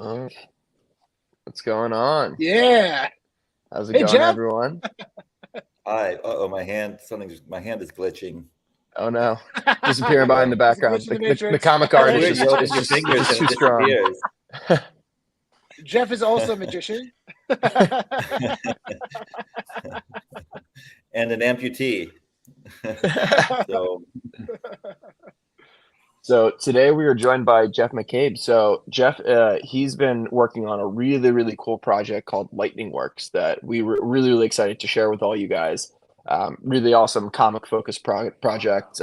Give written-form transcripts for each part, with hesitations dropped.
Oh, what's going on? Yeah. How's it Hey, going, Jeff. everyone? Hi. Uh-oh, my hand is glitching. Oh no, disappearing behind the There's a background. glitch in the The matrix. comic It's art is weird. You just open it's your just fingers just and too it strong. disappears. Jeff is also a magician. And an amputee. So So today we are joined by Jeff McCabe. So Jeff, he's been working on a really cool project called LightningWorks that we were really excited to share with all you guys. Really awesome comic focused project,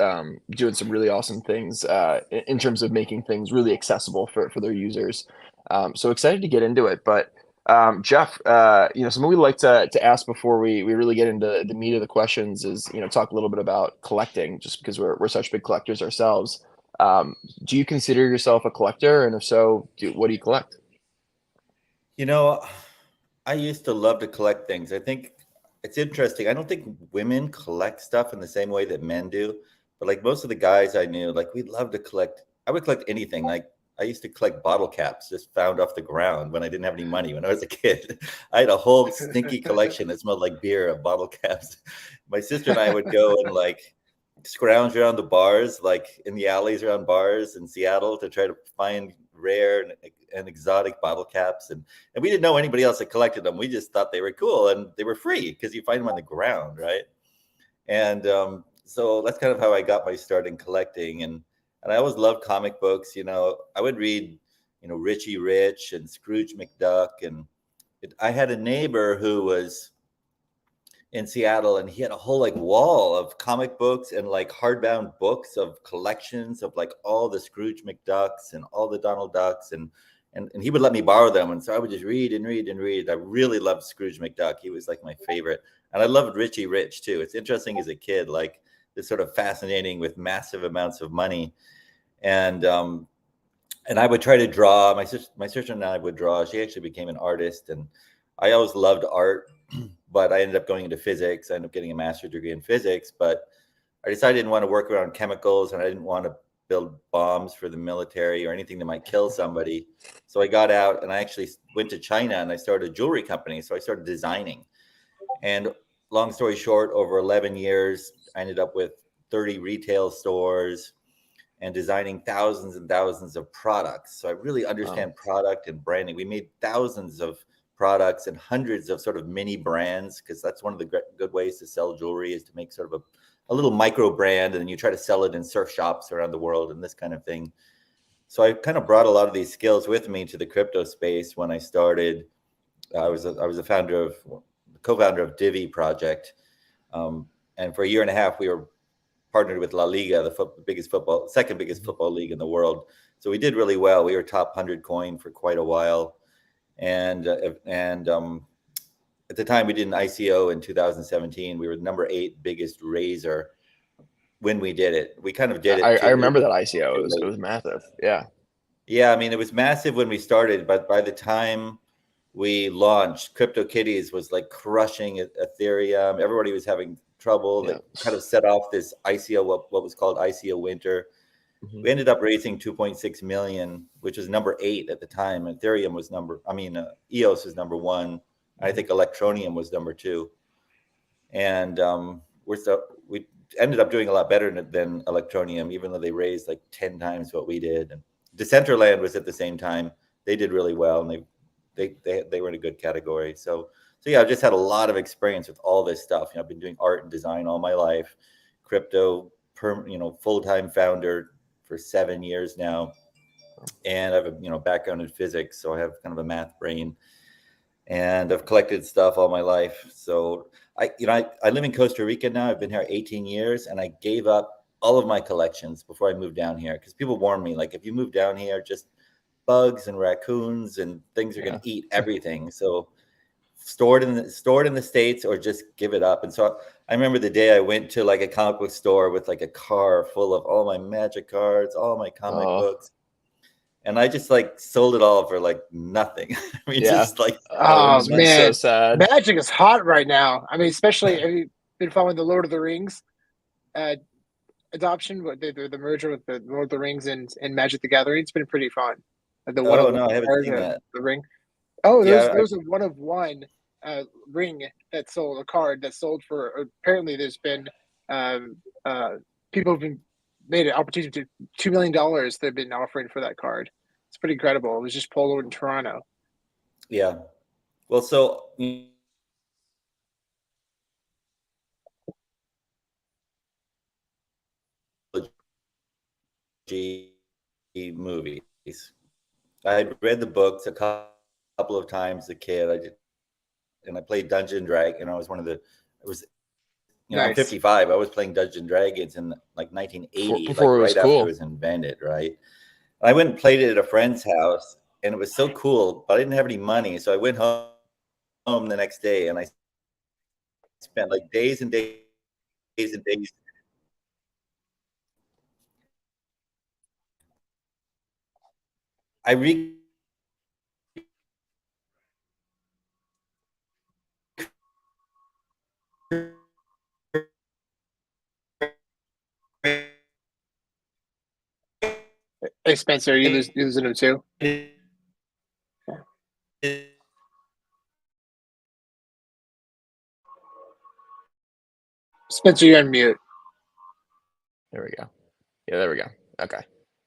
doing some really awesome things in terms of making things really accessible for their users. So excited to get into it. But Jeff, something we like to ask before we really get into the meat of the questions is, talk a little bit about collecting, just because we're such big collectors ourselves. Do you consider yourself a collector? And if so, what do you collect? you know, I used to love to collect things. I think it's interesting. I don't think women collect stuff in the same way that men do. But like most of the guys I knew, like we'd love to collect. I would collect anything. Like I used to collect bottle caps just found off the ground when I didn't have any money when I was a kid. I had a whole stinky collection that smelled like beer of bottle caps. My sister and I would go and like scrounge around the bars, like in the alleys around bars in Seattle to try to find rare and exotic bottle caps. And we didn't know anybody else that collected them. We just thought they were cool and they were free because you find them on the ground, right? And so that's kind of how I got my start in collecting. And I always loved comic books. I would read, Richie Rich and Scrooge McDuck. And I had a neighbor who was in Seattle, and he had a whole like wall of comic books and like hardbound books of collections of like all the Scrooge McDucks and all the Donald Ducks, and he would let me borrow them, and so I would just read and read and read. I really loved Scrooge McDuck; he was like my favorite, and I loved Richie Rich too. It's interesting as a kid, like this sort of fascinating with massive amounts of money, and I would try to draw. My sister and I would draw. She actually became an artist, and I always loved art, but I ended up going into physics. I ended up getting a master's degree in physics, but I decided I didn't want to work around chemicals, and I didn't want to build bombs for the military or anything that might kill somebody. So I got out and I actually went to China and I started a jewelry company. So I started designing. And long story short, over 11 years, I ended up with 30 retail stores and designing thousands and thousands of products. So I really understand product and branding. We made thousands of products and hundreds of sort of mini brands, because that's one of the good ways to sell jewelry is to make sort of a little micro brand, and then you try to sell it in surf shops around the world and this kind of thing. So I kind of brought a lot of these skills with me to the crypto space when I started. I was a co-founder of Divi Project, and for a year and a half we were partnered with La Liga, the second biggest football league in the world. So we did really well. We were top 100 coin for quite a while, and at the time we did an ICO in 2017. We were the number 8 biggest raiser when we did it. We kind of did it I too. remember that ICO. It was massive. Yeah. Yeah, I mean, it was massive when we started, but by the time we launched, CryptoKitties was like crushing Ethereum. Everybody was having trouble. Yeah. That kind of set off this ICO, what was called ICO winter. Mm-hmm. We ended up raising 2.6 million, which was number 8 at the time. Ethereum was EOS was number 1. Mm-hmm. I think Electronium was number 2. And we ended up doing a lot better than Electronium, even though they raised like 10 times what we did. And Decentraland was at the same time. They did really well, and they were in a good category. So yeah, I've just had a lot of experience with all this stuff. I've been doing art and design all my life. Crypto, full-time founder for 7 years now, and I have a background in physics, so I have kind of a math brain, and I've collected stuff all my life. So I live in Costa Rica now. I've been here 18 years, and I gave up all of my collections before I moved down here, because people warned me, like, if you move down here, just bugs and raccoons and things are going to eat everything. So stored in the States, or just give it up. And so I remember the day I went to like a comic book store with like a car full of all my magic cards, all my comic books. And I just like sold it all for like nothing. I mean, just like, oh man, so sad. Magic is hot right now. I mean, especially have you been following the Lord of the Rings adoption? The merger with the Lord of the Rings and Magic the Gathering. It's been pretty fun. The one Oh of no, I haven't seen the, that. the ring. Oh, Yeah, there's a one of one ring that sold, a card that sold for, apparently there's been um, uh, people have been made an opportunity to $2 million they've been offering for that card. It's pretty incredible. It was just polo in Toronto. yeah. Well, so movies. I had read the books a couple of times as a kid. And I played Dungeon Dragon. I was one of the. It was, I'm Nice. 55. I was playing Dungeon Dragons in like 1980, like Before it was right after it cool. was invented, right? I went and played it at a friend's house, and it was so cool. But I didn't have any money, so I went home the next day, and I spent like days and days and days. I re Hey Spencer, you losing him too? Spencer, you're on mute. There we go. Yeah, there we go. Okay.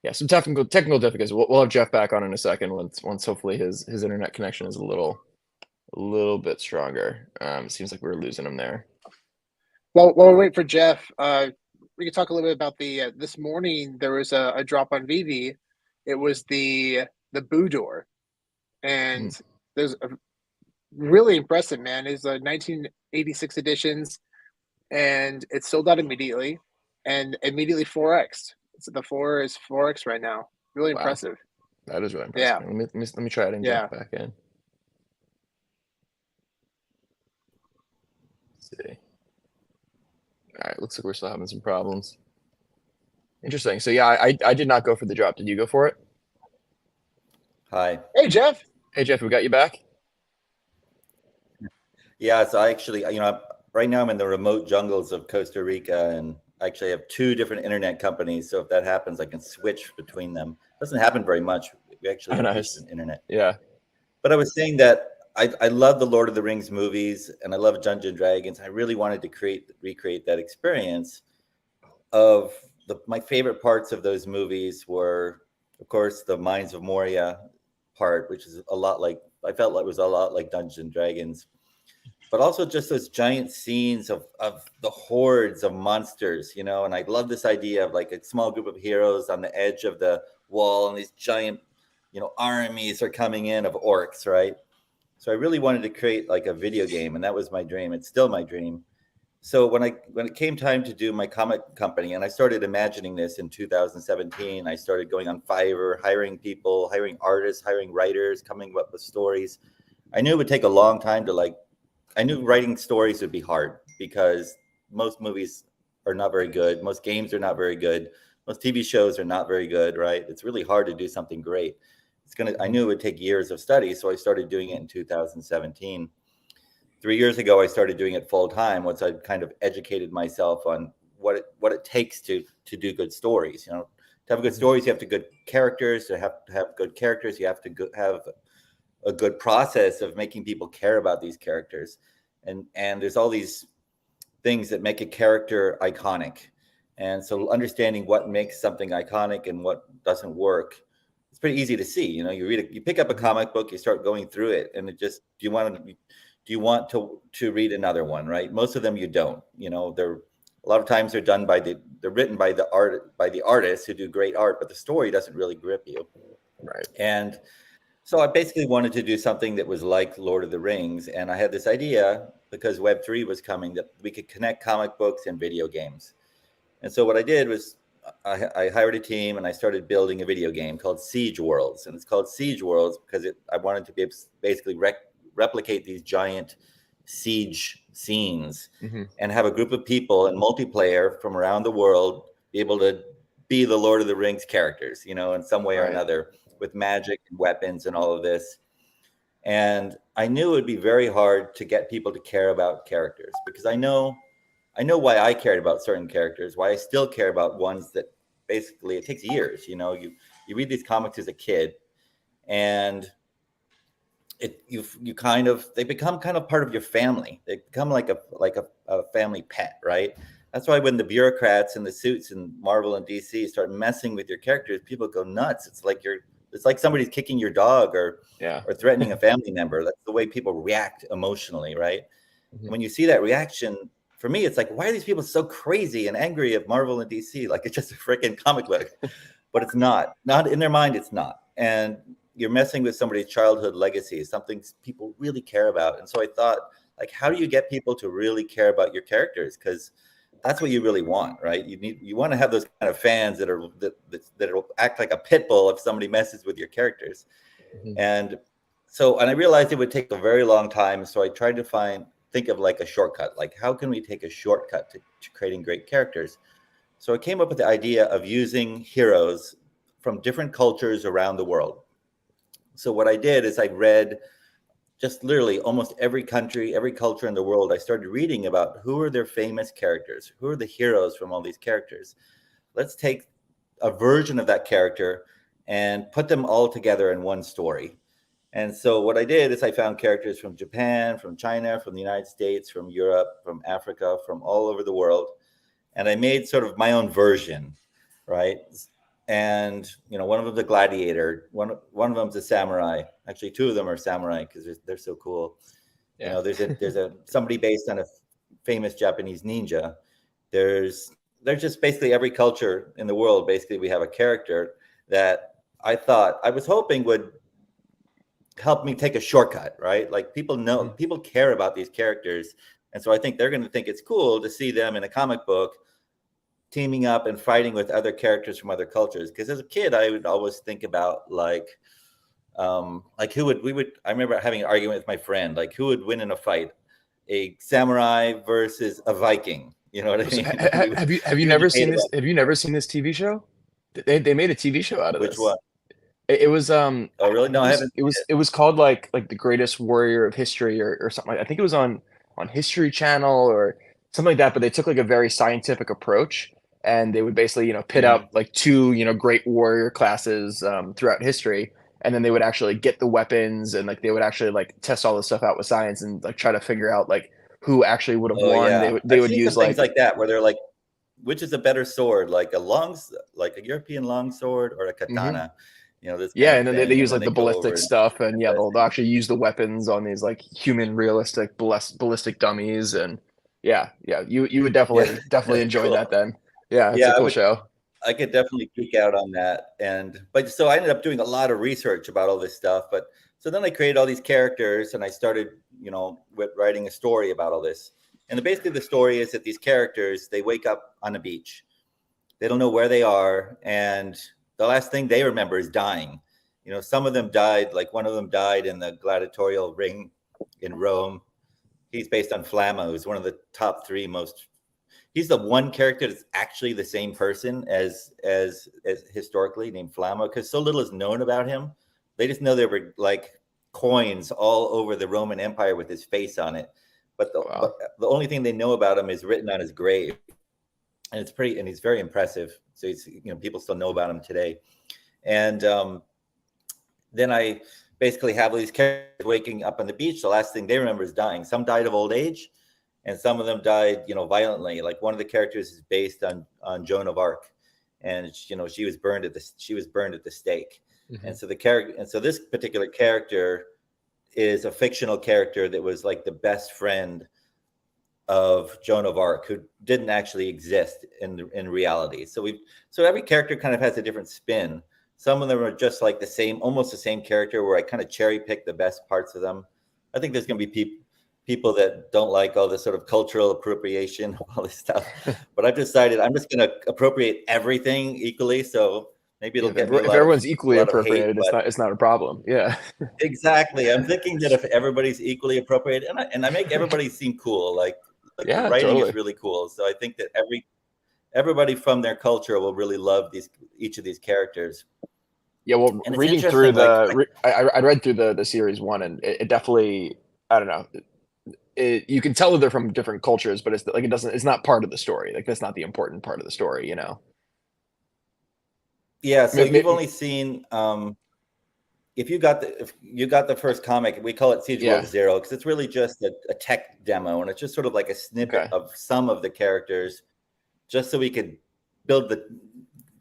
Yeah, some technical difficulties. We'll have Jeff back on in a second once hopefully his internet connection is a little bit stronger. It seems like we were losing him there. Well, while we wait for Jeff, we can talk a little bit about the this morning there was a drop on Vivi. It was the Boo Door, and there's a really impressive, man. It's a 1986 editions, and it sold out immediately, and immediately 4x. So the 4 is 4x right now. Really Wow. impressive. That is really impressive. Yeah. Let me try adding Jeff back in. Let's see. All right, looks like we're still having some problems. Interesting. So yeah, I did not go for the drop. Did you go for it? Hi. Hey Jeff. Hey Jeff, we got you back. Yeah, so I actually, right now I'm in the remote jungles of Costa Rica, and I actually have 2 different internet companies. So if that happens, I can switch between them. Doesn't happen very much. We actually have decent internet. Yeah. But I was saying that I love the Lord of the Rings movies, and I love Dungeons and Dragons. I really wanted to recreate that experience of my favorite parts of those movies were, of course, the Mines of Moria part, which is a lot like, I felt like it was a lot like Dungeons and Dragons, but also just those giant scenes of the hordes of monsters, and I love this idea of like a small group of heroes on the edge of the wall, and these giant, armies are coming in of orcs, right? So I really wanted to create like a video game, and that was my dream. It's still my dream. So when it came time to do my comic company, and I started imagining this in 2017, I started going on Fiverr, hiring people, hiring artists, hiring writers, coming up with stories. I knew it would take a long time I knew writing stories would be hard because most movies are not very good. Most games are not very good. Most TV shows are not very good, right? It's really hard to do something great. I knew it would take years of study, so I started doing it in 2017. 3 years ago, I started doing it full time once I kind of educated myself on what it takes to do good stories. To have good stories, you have to good characters. To have good characters, you have to have a good process of making people care about these characters. And there's all these things that make a character iconic. And so understanding what makes something iconic and what doesn't work, it's pretty easy to see. You pick up a comic book, you start going through it, and it just, do you want to read another one, right? Most of them you don't. They're a lot of times they're written by the artists who do great art, but the story doesn't really grip you. Right. And so I basically wanted to do something that was like Lord of the Rings, and I had this idea because Web3 was coming that we could connect comic books and video games. And so what I did was I hired a team and I started building a video game called Siege Worlds, and it's called Siege Worlds because I wanted to basically replicate these giant siege scenes and have a group of people in multiplayer from around the world be able to be the Lord of the Rings characters, in some way or another, with magic and weapons and all of this. And I knew it would be very hard to get people to care about characters because I know why I cared about certain characters, why I still care about ones that basically it takes years. You read these comics as a kid, and they become kind of part of your family. They become like a family pet, right? That's why when the bureaucrats in the suits in Marvel and DC start messing with your characters, people go nuts. It's like somebody's kicking your dog or threatening a family member. That's the way people react emotionally, right? Mm-hmm. When you see that reaction, for me, it's like, why are these people so crazy and angry at Marvel and DC? Like, it's just a freaking comic book. But it's not. Not in their mind, it's not. And you're messing with somebody's childhood legacy, something people really care about. And so I thought, like, how do you get people to really care about your characters? Because that's what you really want, right? You want to have those kind of fans that will act like a pit bull if somebody messes with your characters. Mm-hmm. And I realized it would take a very long time. So I tried to think of like a shortcut. Like, how can we take a shortcut to creating great characters? So I came up with the idea of using heroes from different cultures around the world. So what I did is I read just literally almost every country, every culture in the world. I started reading about who are their famous characters, who are the heroes from all these characters. Let's take a version of that character and put them all together in one story. And so what I did is I found characters from Japan, from China, from the United States, from Europe, from Africa, from all over the world. And I made sort of my own version, right? And one of them's a gladiator, one of them's a samurai. Actually, two of them are samurai because they're so cool. Yeah. There's somebody based on a famous Japanese ninja. There's just basically every culture in the world. Basically, we have a character that I was hoping would help me take a shortcut, right? Like, people care about these characters, and so I think they're going to think it's cool to see them in a comic book teaming up and fighting with other characters from other cultures. Because as a kid, I would always think about I remember having an argument with my friend, like, who would win in a fight, a samurai versus a Viking? You know what I mean? Have you never seen this? Have you never seen this TV show? They made a TV show out of this. Which one? It was oh really? No, I haven't. It was called like the Greatest Warrior of History or something. I think it was on History Channel or something like that. But they took like a very scientific approach. And they would basically, pit out like two, great warrior classes throughout history. And then they would actually get the weapons and like they would actually like test all this stuff out with science and like try to figure out like who actually would have won. Yeah. They would use things like that where they're like, which is a better sword, like a European long sword or a katana? Mm-hmm. And then they use like the ballistic stuff, and they'll actually use the weapons on these like human realistic ballistic dummies, and you would definitely enjoy that then. Yeah, it's a cool show. I could definitely geek out on that. But so I ended up doing a lot of research about all this stuff. But so then I created all these characters and I started, with writing a story about all this. And basically the story is that these characters, they wake up on a beach. They don't know where they are. And the last thing they remember is dying. Some of them died, like one of them died in the gladiatorial ring in Rome. He's based on Flamma, who's one of the top three most. He's the one character that's actually the same person as historically named Flamma, because so little is known about him. They just know there were like coins all over the Roman Empire with his face on it. But the only thing they know about him is written on his grave. And he's very impressive. So he's, people still know about him today. And then I basically have all these characters waking up on the beach. The last thing they remember is dying. Some died of old age. And some of them died, violently. Like one of the characters is based on Joan of Arc, and she was burned at the stake. Mm-hmm. And so this particular character is a fictional character that was like the best friend of Joan of Arc, who didn't actually exist in reality. So every character kind of has a different spin. Some of them are just like almost the same character, where I kind of cherry pick the best parts of them. I think there's going to be people that don't like all this sort of cultural appropriation, all this stuff. But I've decided I'm just going to appropriate everything equally. So maybe it'll get me if everyone's equally appropriated, it's not a problem. Yeah, exactly. I'm thinking that if everybody's equally appropriated, and I make everybody seem cool, like the writing is really cool. So I think that everybody from their culture will really love each of these characters. Yeah, well, reading through I read through the series one, and it definitely, I don't know. You can tell that they're from different cultures, but it's not part of the story. Like, that's not the important part of the story, Yeah. So you've only seen, if you got the first comic, we call it Siege World Zero because it's really just a tech demo, and it's just sort of like a snippet of some of the characters, just so we could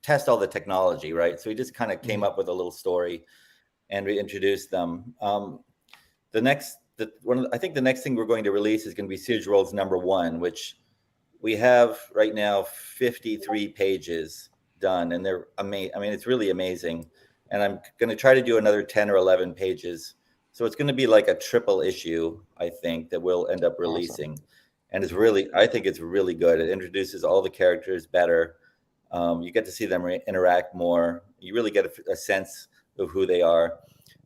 test all the technology, right? So we just kind of came up with a little story, and we introduced them. I think the next thing we're going to release is going to be Siege World's #1, which we have right now 53 pages done, and they're amazing. I mean, it's really amazing. And I'm going to try to do another 10 or 11 pages. So it's going to be like a triple issue, I think, that we'll end up releasing. Awesome. And I think it's really good. It introduces all the characters better. You get to see them interact more. You really get a sense of who they are.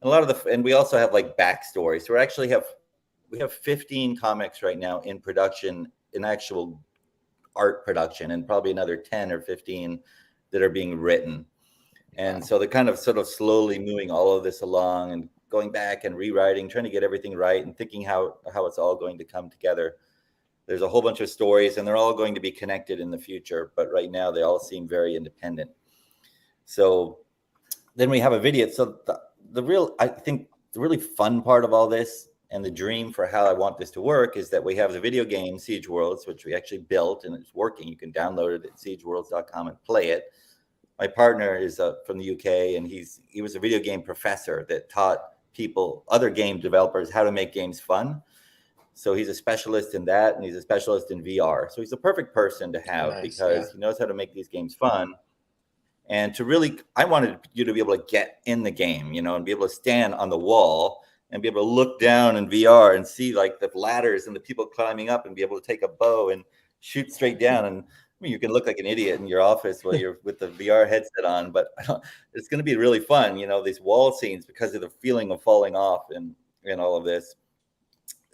And we also have like backstory. So we have 15 comics right now in production, in actual art production, and probably another 10 or 15 that are being written. And so they're kind of sort of slowly moving all of this along and going back and rewriting, trying to get everything right and thinking how it's all going to come together. There's a whole bunch of stories, and they're all going to be connected in the future. But right now, they all seem very independent. So then we have a video. So I think the really fun part of all this and the dream for how I want this to work is that we have the video game Siege Worlds, which we actually built, and it's working. You can download it at siegeworlds.com and play it. My partner is from the UK, and he was a video game professor that taught other game developers, how to make games fun. So he's a specialist in that, and he's a specialist in VR. So he's the perfect person to have because he knows how to make these games fun. And I wanted you to be able to get in the game, and be able to stand on the wall and be able to look down in VR and see like the ladders and the people climbing up and be able to take a bow and shoot straight down. And I mean, you can look like an idiot in your office while you're with the VR headset on, but it's going to be really fun, these wall scenes because of the feeling of falling off and all of this.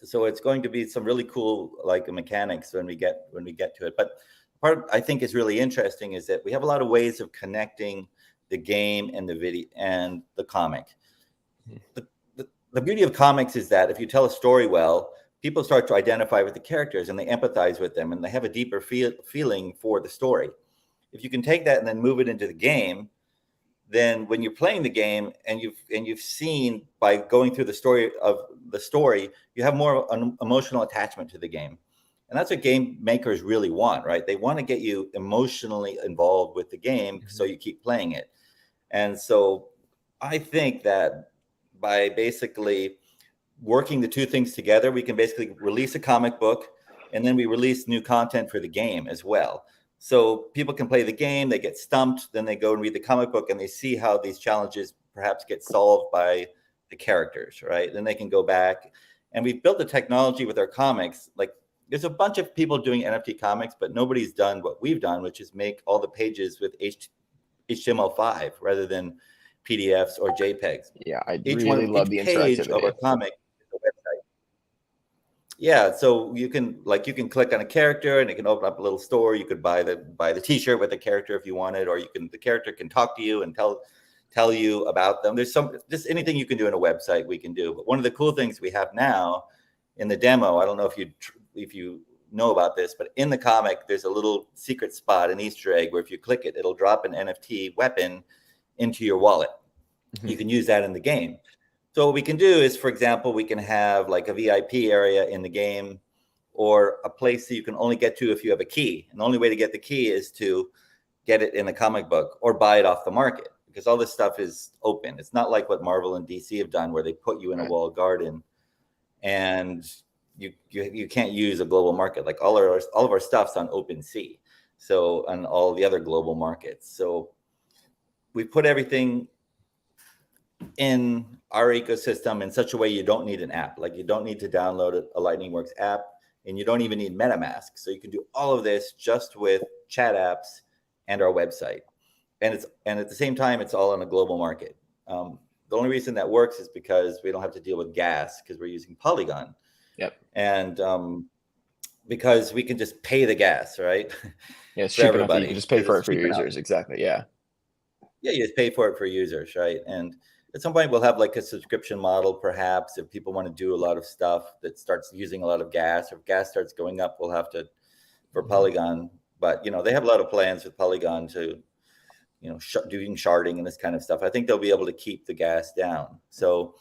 So it's going to be some really cool like mechanics when we get to it. But part I think is really interesting is that we have a lot of ways of connecting the game and the video and the comic. The beauty of comics is that if you tell a story well, people start to identify with the characters and they empathize with them and they have a deeper feeling for the story. If you can take that and then move it into the game, then when you're playing the game and you've seen by going through the story, you have more an emotional attachment to the game. And that's what game makers really want, right? They want to get you emotionally involved with the game so you keep playing it. And so I think that by basically working the two things together, we can basically release a comic book and then we release new content for the game as well. So people can play the game, they get stumped, then they go and read the comic book and they see how these challenges perhaps get solved by the characters, right? Then they can go back. And we've built the technology with our comics. Like there's a bunch of people doing NFT comics, but nobody's done what we've done, which is make all the pages with HTML5 rather than PDFs or JPEGs. Yeah, I really love the interactivity of our comic is a website. Yeah, so you can click on a character and it can open up a little store. You could buy the T-shirt with the character if you wanted, or the character can talk to you and tell you about them. There's just anything you can do in a website we can do. But one of the cool things we have now in the demo, I don't know if you know about this, but in the comic there's a little secret spot, an Easter egg, where if you click it, it'll drop an NFT weapon into your wallet. You can use that in the game. So what we can do is, for example, we can have like a VIP area in the game or a place that you can only get to if you have a key. And the only way to get the key is to get it in a comic book or buy it off the market, because all this stuff is open. It's not like what Marvel and DC have done where they put you in a walled garden and you can't use a global market. Like all of our stuff's on OpenSea. So on all the other global markets. So we put everything in our ecosystem in such a way you don't need an app. Like you don't need to download a LightningWorks app, and you don't even need MetaMask. So you can do all of this just with chat apps and our website. And at the same time, it's all on a global market. The only reason that works is because we don't have to deal with gas because we're using Polygon. Yep. And because we can just pay the gas, right? Yeah, it's cheap enough. You can just pay for it for your users. Exactly. Yeah. Yeah, you just pay for it for users, right? And at some point we'll have like a subscription model, perhaps, if people want to do a lot of stuff that starts using a lot of gas, or if gas starts going up, we'll have to for Polygon. But they have a lot of plans with Polygon to doing sharding and this kind of stuff. I think they'll be able to keep the gas down. So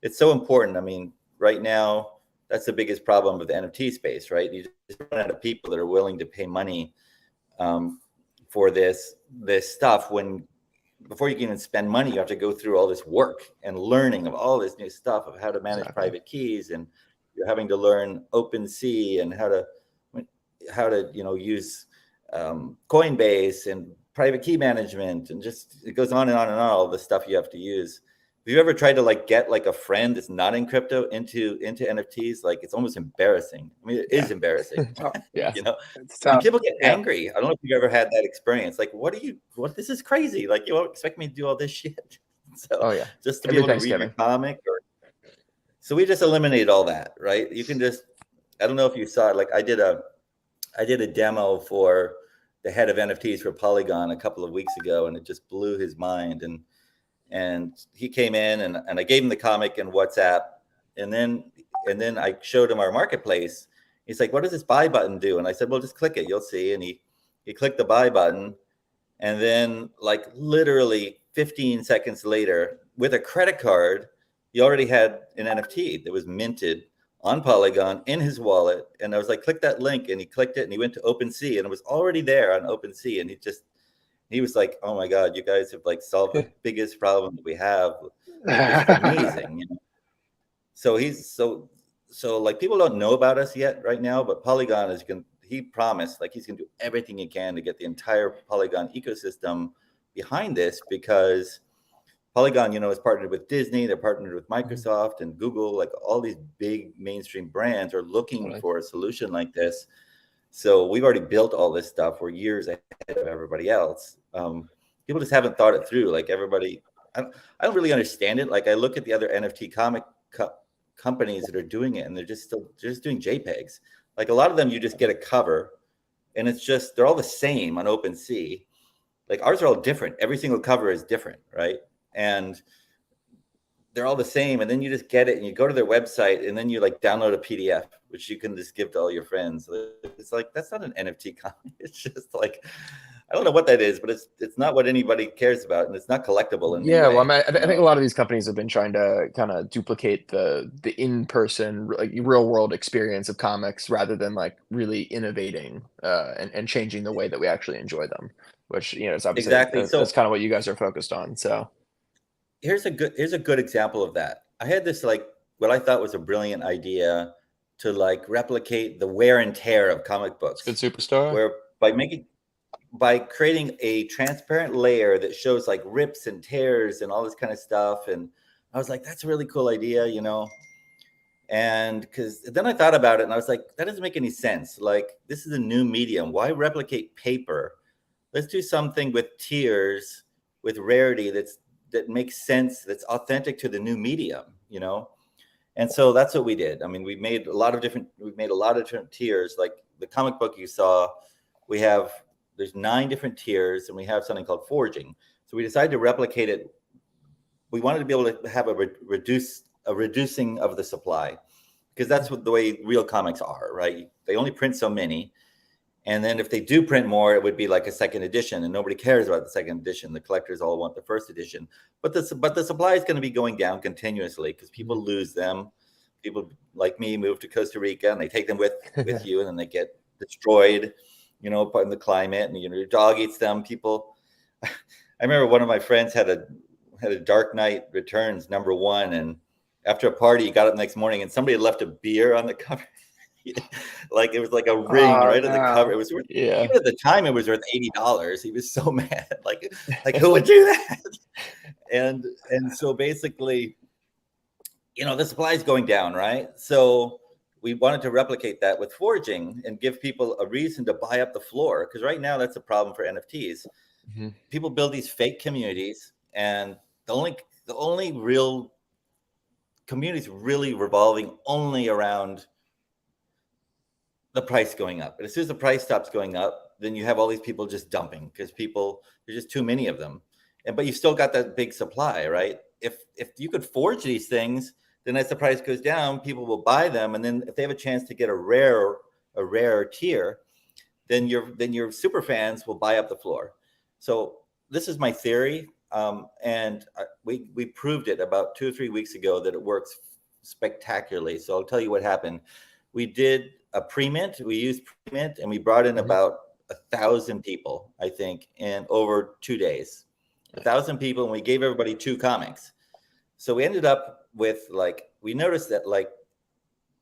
it's so important. I mean, right now, that's the biggest problem with the NFT space, right? You just run out of people that are willing to pay money for this stuff. When before you can even spend money, you have to go through all this work and learning of all this new stuff of how to manage private keys, and you're having to learn OpenSea and how to use Coinbase and private key management, and just it goes on and on and on, all the stuff you have to use. Have you ever tried to like get like a friend that's not in crypto into NFTs? Like, it's almost embarrassing. I mean, it is embarraing. Yeah. And people get angry. I don't know if you've ever had that experience. Like, this is crazy. Like, you expect me to do all this shit. So just to be able to read your comic so we just eliminated all that, right? You can just, I don't know if you saw it. Like I did a demo for the head of NFTs for Polygon a couple of weeks ago, and it just blew his mind. And he came in and I gave him the comic in WhatsApp, and then I showed him our marketplace. He's like, "What does this buy button do?" And I said, "Well, just click it, you'll see." And he clicked the buy button, and then like literally 15 seconds later, with a credit card, he already had an NFT that was minted on Polygon in his wallet. And I was like, "Click that link," and he clicked it, and he went to OpenSea, and it was already there on OpenSea. And he was like, "Oh my God, you guys have like solved the biggest problem that we have." It's amazing. So so like people don't know about us yet right now, but Polygon he promised like he's gonna do everything he can to get the entire Polygon ecosystem behind this, because Polygon, is partnered with Disney, they're partnered with Microsoft and Google, like all these big mainstream brands are looking for a solution like this. So we've already built all this stuff. We're years ahead of everybody else. People just haven't thought it through. Like everybody, I don't really understand it. Like I look at the other NFT comic companies that are doing it, and they're just doing JPEGs. Like a lot of them, you just get a cover, and they're all the same on OpenSea. Like ours are all different. Every single cover is different, right? And they're all the same, and then you just get it and you go to their website, and then you like download a PDF, which you can just give to all your friends. It's like, that's not an NFT comic. It's just like, I don't know what that is, but it's not what anybody cares about, and it's not collectible. I think a lot of these companies have been trying to kind of duplicate the in-person, like real world experience of comics, rather than like really innovating and changing the way that we actually enjoy them, which is obviously that's kind of what you guys are focused on. So here's a good example of that. I had this like what I thought was a brilliant idea to like replicate the wear and tear of comic books. Good superstar. Where by creating a transparent layer that shows like rips and tears and all this kind of stuff. And I was like, that's a really cool idea, And because then I thought about it, and I was like, that doesn't make any sense. Like, this is a new medium. Why replicate paper? Let's do something with tiers, with rarity that makes sense, that's authentic to the new medium, And so that's what we did. I mean, we made a lot of different tiers. Like the comic book you saw, there's 9 different tiers, and we have something called forging. So we decided to replicate it. We wanted to be able to have a reducing of the supply, because that's the way real comics are, right? They only print so many. And then if they do print more, it would be like a second edition, and nobody cares about the second edition. The collectors all want the first edition. But the supply is going to be going down continuously, because people lose them. People like me move to Costa Rica, and they take them with you, and then they get destroyed, in the climate, and your dog eats them. I remember one of my friends had a Dark Knight Returns #1, and after a party, he got up the next morning, and somebody had left a beer on the cover. Like it was like a ring on the cover. It was worth, even at the time, it was worth $80. He was so mad. Like who would do that? And so basically, the supply is going down, right? So we wanted to replicate that with forging and give people a reason to buy up the floor, because right now that's a problem for NFTs. Mm-hmm. People build these fake communities, and the only real communities really revolving only around the price going up. And as soon as the price stops going up, then you have all these people just dumping, because there's just too many of them. But you've still got that big supply, right? If you could forge these things, then as the price goes down, people will buy them. And then if they have a chance to get a rare tier, then your super fans will buy up the floor. So this is my theory, and we proved it about 2 or 3 weeks ago that it works spectacularly. So I'll tell you what happened. We did a pre-mint. We used pre-mint, and we brought in about 1,000 people, I think, in over 2 days. 1,000 people, and we gave everybody 2 comics. So we ended up with, like, we noticed that like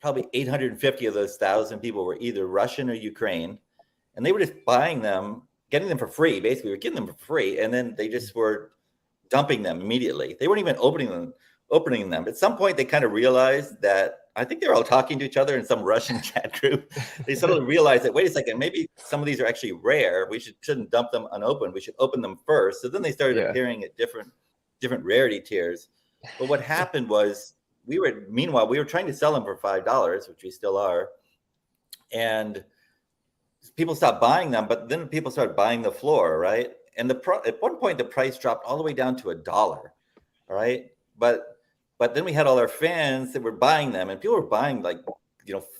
probably 850 of those 1,000 people were either Russian or Ukraine, and they were just buying them, getting them for free. Basically, we were getting them for free, and then they just were dumping them immediately. They weren't even opening them. At some point, they kind of realized that, I think they were all talking to each other in some Russian chat group. They suddenly realized that, wait a second, maybe some of these are actually rare. We shouldn't dump them unopened. We should open them first. So then they started appearing at different rarity tiers. But what happened was, meanwhile, we were trying to sell them for $5, which we still are. And people stopped buying them, but then people started buying the floor, right? And at one point, the price dropped all the way down to $1, all right? But then we had all our fans that were buying them, and people were buying, like,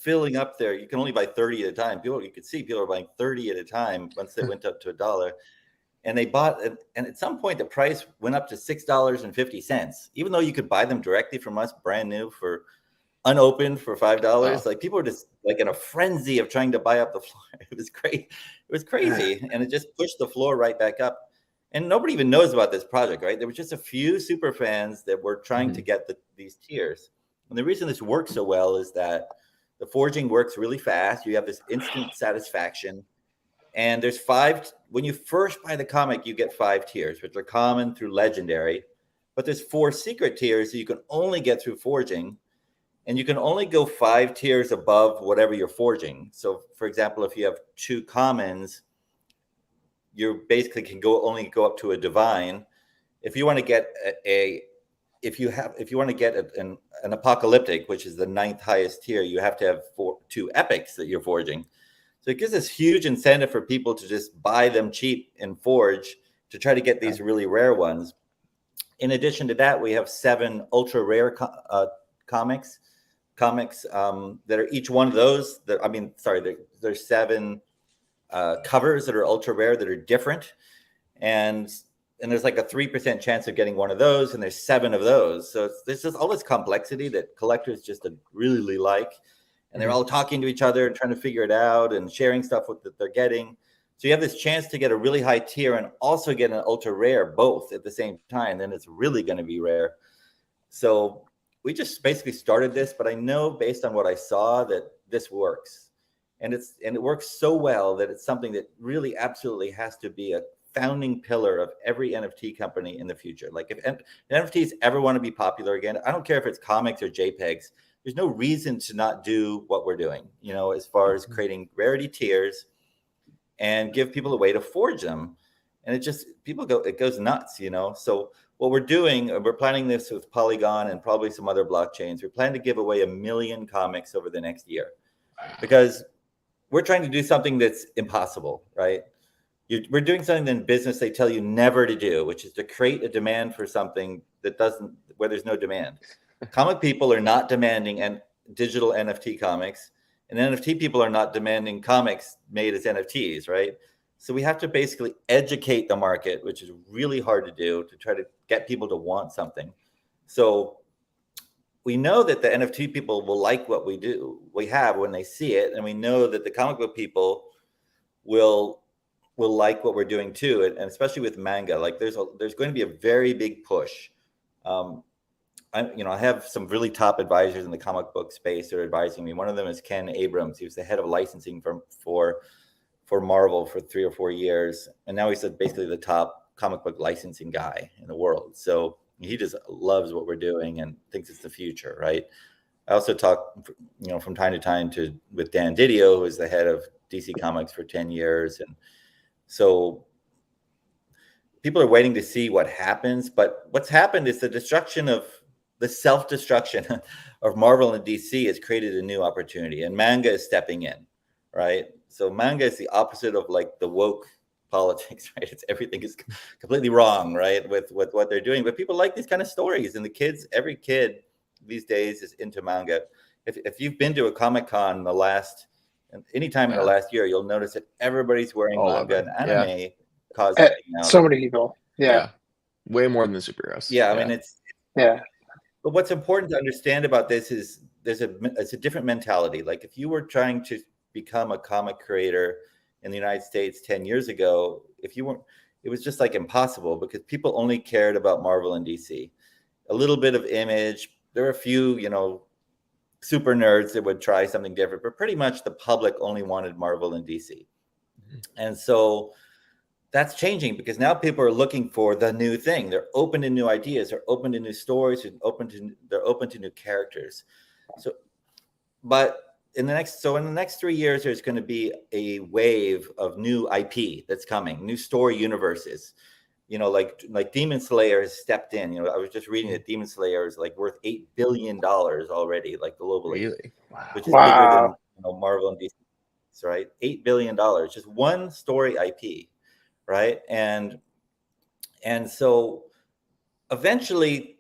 filling up there. You can only buy 30 at a time. You could see people were buying 30 at a time once they went up to $1. And they bought, and at some point the price went up to $6.50, even though you could buy them directly from us, brand new, for unopened for $5. Wow. Like, people were just like in a frenzy of trying to buy up the floor. It was great. It was crazy. And it just pushed the floor right back up. And nobody even knows about this project, right? There were just a few super fans that were trying to get these tiers. And the reason this works so well is that the forging works really fast. You have this instant satisfaction. And there's 5, when you first buy the comic, you get 5 tiers, which are common through legendary. But there's 4 secret tiers that you can only get through forging. And you can only go 5 tiers above whatever you're forging. So, for example, if you have 2 commons, you basically can only go up to a divine. If you want to get an apocalyptic, which is the 9th highest tier, you have to have 2 epics that you're forging. So it gives this huge incentive for people to just buy them cheap and forge to try to get these really rare ones. In addition to that, we have 7 ultra rare comics that are each one of those. There's 7 covers that are ultra rare that are different, and there's like a 3% chance of getting one of those, and there's 7 of those. So there's just all this complexity that collectors just really like. And they're all talking to each other and trying to figure it out and sharing stuff that they're getting. So you have this chance to get a really high tier and also get an ultra rare both at the same time. Then it's really going to be rare. So we just basically started this, but I know based on what I saw that this works. And it works so well that it's something that really absolutely has to be a founding pillar of every NFT company in the future. Like, if NFTs ever want to be popular again, I don't care if it's comics or JPEGs, there's no reason to not do what we're doing, as far as creating rarity tiers and give people a way to forge them. And it goes nuts, So what we're doing, we're planning this with Polygon and probably some other blockchains. We plan to give away 1 million comics over the next year, because we're trying to do something that's impossible, right? We're doing something in business they tell you never to do, which is to create a demand for something where there's no demand. Comic people are not demanding digital NFT comics, and NFT people are not demanding comics made as NFTs, right? So we have to basically educate the market, which is really hard to do, to try to get people to want something. So we know that the NFT people will like what we have when they see it, and we know that the comic book people will like what we're doing too, and especially with manga. Like, there's going to be a very big push. I have some really top advisors in the comic book space that are advising me. One of them is Ken Abrams. He was the head of licensing for Marvel for 3 or 4 years, and now he's basically the top comic book licensing guy in the world. So he just loves what we're doing and thinks it's the future, right? I also talk, from time to time with Dan Didio, who is the head of DC Comics for 10 years, and so people are waiting to see what happens. But what's happened is the self-destruction of Marvel and DC has created a new opportunity, and manga is stepping in, right? So manga is the opposite of like the woke politics, right? Everything is completely wrong, right? With what they're doing, but people like these kind of stories, and every kid these days is into manga. If you've been to a Comic-Con anytime in the last year, you'll notice that everybody's wearing manga and anime cause thing now. So many people. Yeah. Way more than the superheroes. Yeah, I mean, it's yeah. But what's important to understand about this is it's a different mentality. Like if you were trying to become a comic creator in the United States 10 years ago, if you weren't, it was just like impossible because people only cared about Marvel and DC. A little bit of Image. There were a few, super nerds that would try something different, but pretty much the public only wanted Marvel and DC. And so that's changing because now people are looking for the new thing. They're open to new ideas. They're open to new stories. They're open to new characters. So, but in the next 3 years, there's going to be a wave of new IP that's coming, new story universes. Like Demon Slayer has stepped in. I was just reading that Demon Slayer is like worth $8 billion already, like globally, really? Wow. Which is bigger than Marvel and DC, right? $8 billion, just one story IP. Right. And so eventually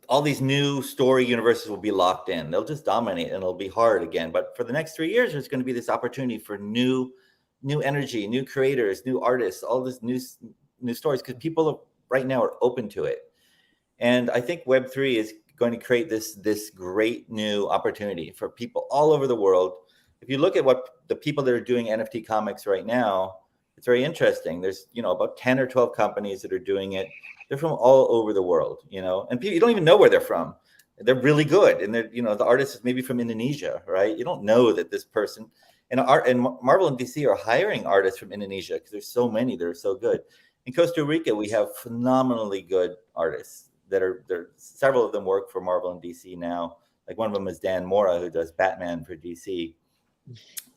all these new story universes will be locked in. They'll just dominate and it'll be hard again. But for the next 3 years, there's going to be this opportunity for new energy, new creators, new artists, all this new stories, because people right now are open to it. And I think Web3 is going to create this great new opportunity for people all over the world. If you look at what the people that are doing NFT comics right now, it's very interesting. There's, about 10 or 12 companies that are doing it. They're from all over the world, and people, you don't even know where they're from. They're really good. And they're, the artist is maybe from Indonesia, right? You don't know that this person and Marvel and DC are hiring artists from Indonesia because there's so many that are so good. In Costa Rica, we have phenomenally good artists that are there. Several of them work for Marvel and DC now. Like one of them is Dan Mora, who does Batman for DC.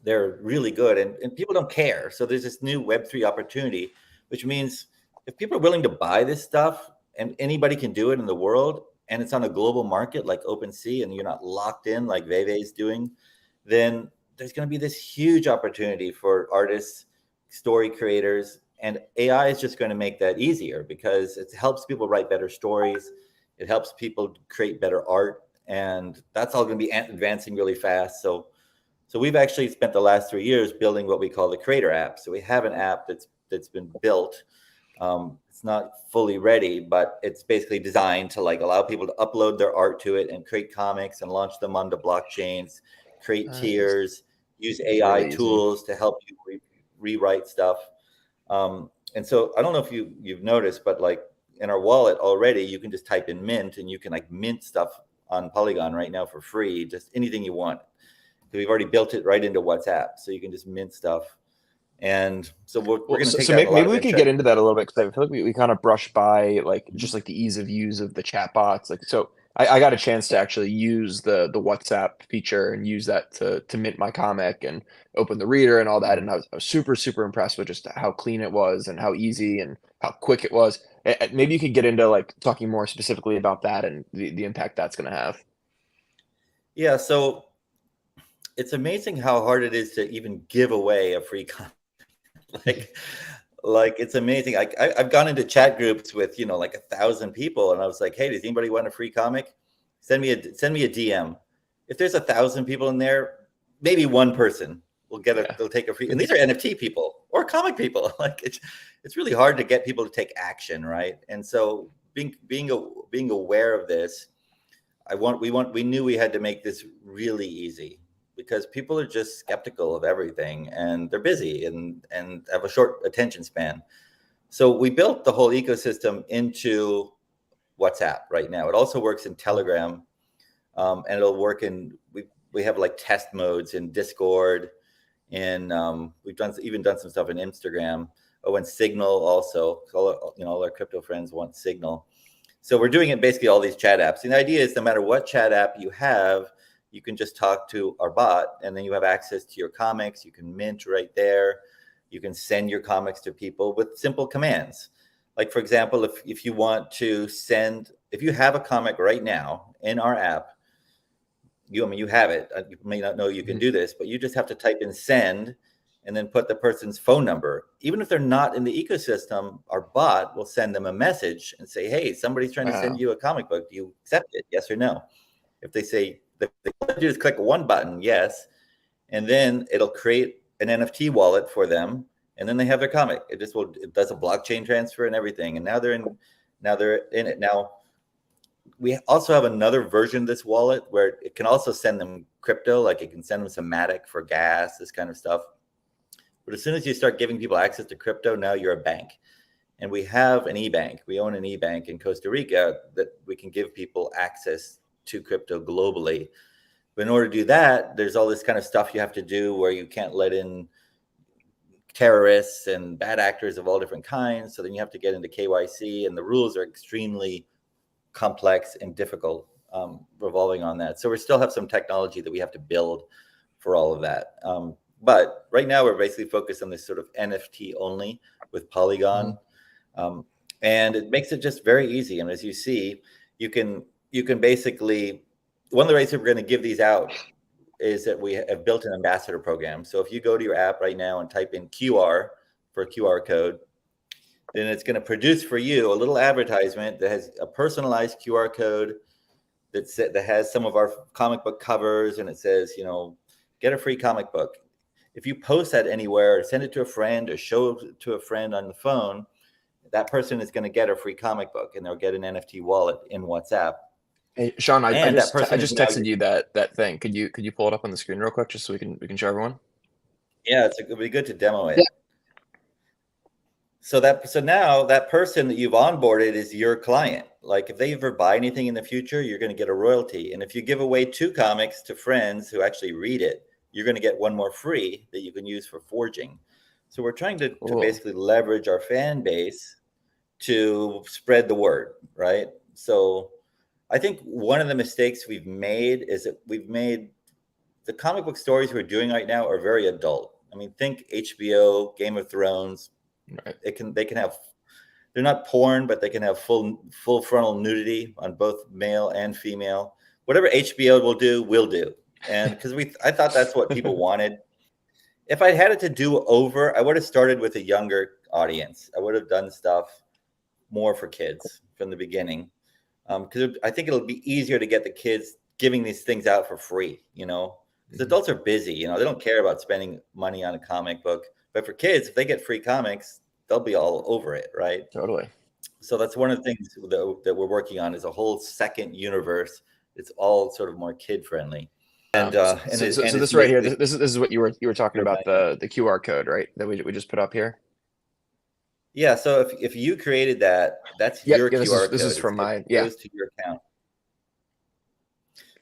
They're really good and people don't care. So there's this new Web3 opportunity, which means if people are willing to buy this stuff and anybody can do it in the world and it's on a global market like OpenSea and you're not locked in like Veve's doing, then there's going to be this huge opportunity for artists, story creators, and AI is just going to make that easier because it helps people write better stories. It helps people create better art, and that's all going to be advancing really fast. So we've actually spent the last 3 years building what we call the Creator app. So we have an app that's been built. It's not fully ready, but it's basically designed to allow people to upload their art to it and create comics and launch them onto blockchains, create tiers, use AI really tools to help you rewrite stuff. And so I don't know if you've noticed, but in our wallet already, you can just type in mint and you can mint stuff on Polygon right now for free, just anything you want. We've already built it right into WhatsApp, so you can just mint stuff. And so we're going to take that. Maybe we could get into that a little bit because I feel like we kind of brushed by just the ease of use of the chatbots. I got a chance to actually use the WhatsApp feature and use that to mint my comic and open the reader and all that. And I was super, super impressed with just how clean it was and how easy and how quick it was. Maybe you could get into talking more specifically about that and the impact that's going to have. Yeah. So it's amazing how hard it is to even give away a free comic. It's amazing. I've gone into chat groups with 1,000 people, and I was like, "Hey, does anybody want a free comic? Send me a DM." If there's 1,000 people in there, maybe one person will they'll take a free. And these are NFT people or comic people. It's really hard to get people to take action, right? And so being aware of this, we knew we had to make this really easy, because people are just skeptical of everything and they're busy and have a short attention span. So we built the whole ecosystem into WhatsApp right now. It also works in Telegram, and it'll work we have test modes in Discord, and we've even done some stuff in Instagram. Oh, and Signal also. All our crypto friends want Signal. So we're doing it basically all these chat apps. And the idea is no matter what chat app you have, you can just talk to our bot, and then you have access to your comics. You can mint right there. You can send your comics to people with simple commands. For example, if you want to if you have a comic right now in our app, you have it. You may not know you can do this, but you just have to type in send and then put the person's phone number. Even if they're not in the ecosystem, our bot will send them a message and say, "Hey, somebody's trying to send you a comic book. Do you accept it? Yes or no?" If they say, they do is click one button, yes, and then it'll create an NFT wallet for them, and then they have their comic. It does a blockchain transfer and everything, and now they're in it. Now we also have another version of this wallet where it can also send them crypto, like it can send them some Matic for gas, this kind of stuff. But as soon as you start giving people access to crypto, now you're a bank. And we have an e-bank. We own an e-bank in Costa Rica that we can give people access to crypto globally. But in order to do that, there's all this kind of stuff you have to do where you can't let in terrorists and bad actors of all different kinds. So then you have to get into KYC, and the rules are extremely complex and difficult revolving on that. So we still have some technology that we have to build for all of that. But right now we're basically focused on this sort of NFT only with Polygon. And it makes it just very easy. And as you see, you can basically, one of the ways that we're going to give these out is that we have built an ambassador program. So if you go to your app right now and type in QR for a QR code, then it's going to produce for you a little advertisement that has a personalized QR code that has some of our comic book covers, and it says, get a free comic book. If you post that anywhere, or send it to a friend, or show it to a friend on the phone, that person is going to get a free comic book, and they'll get an NFT wallet in WhatsApp. Hey, Sean, I just texted you that thing. Could you pull it up on the screen real quick just so we can show everyone? Yeah, it'd be good to demo it. Yeah. So now that person that you've onboarded is your client. Like if they ever buy anything in the future, you're going to get a royalty. And if you give away 2 comics to friends who actually read it, you're going to get 1 more free that you can use for forging. So we're trying to basically leverage our fan base to spread the word, right? So I think one of the mistakes we've made is that we've made the comic book stories we're doing right now are very adult. I mean, think HBO, Game of Thrones. Right. They can have, they're not porn, but they can have full frontal nudity on both male and female. Whatever HBO will do, we'll do. And because I thought that's what people wanted. If I had it to do over, I would have started with a younger audience. I would have done stuff more for kids from the beginning. Because I think it'll be easier to get the kids giving these things out for free, because adults are busy, they don't care about spending money on a comic book. But for kids, if they get free comics, they'll be all over it, right? Totally. So that's one of the things that we're working on, is a whole second universe. It's all sort of more kid friendly. And so this right here, this is what you were talking about, the QR code, right? That we just put up here. Yeah. So if you created that, that's your QR code. This is from mine. It goes to your account.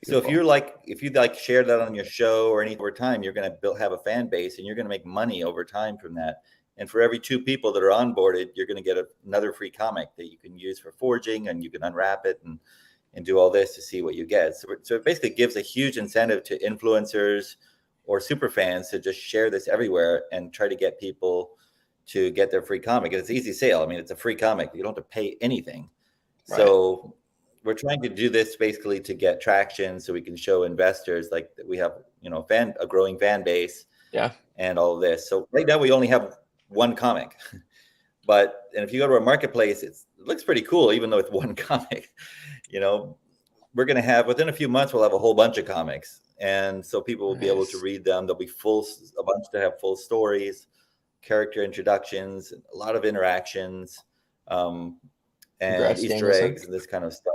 So if you share that on your show or any over time, you're going to have a fan base, and you're going to make money over time from that. And for every 2 people that are onboarded, you're going to get another free comic that you can use for forging, and you can unwrap it and do all this to see what you get. So it basically gives a huge incentive to influencers or super fans to just share this everywhere and try to get people to get their free comic. And it's easy sale. I mean, it's a free comic. You don't have to pay anything. Right. So we're trying to do this basically to get traction, so we can show investors like that we have, a growing fan base. Yeah. And all of this. So right now we only have 1 comic, and if you go to our marketplace, it looks pretty cool, even though it's 1 comic. We're going to have, within a few months, we'll have a whole bunch of comics, and so people will be able to read them. There'll be a bunch that have full stories, character introductions, a lot of interactions, and Easter eggs and this kind of stuff.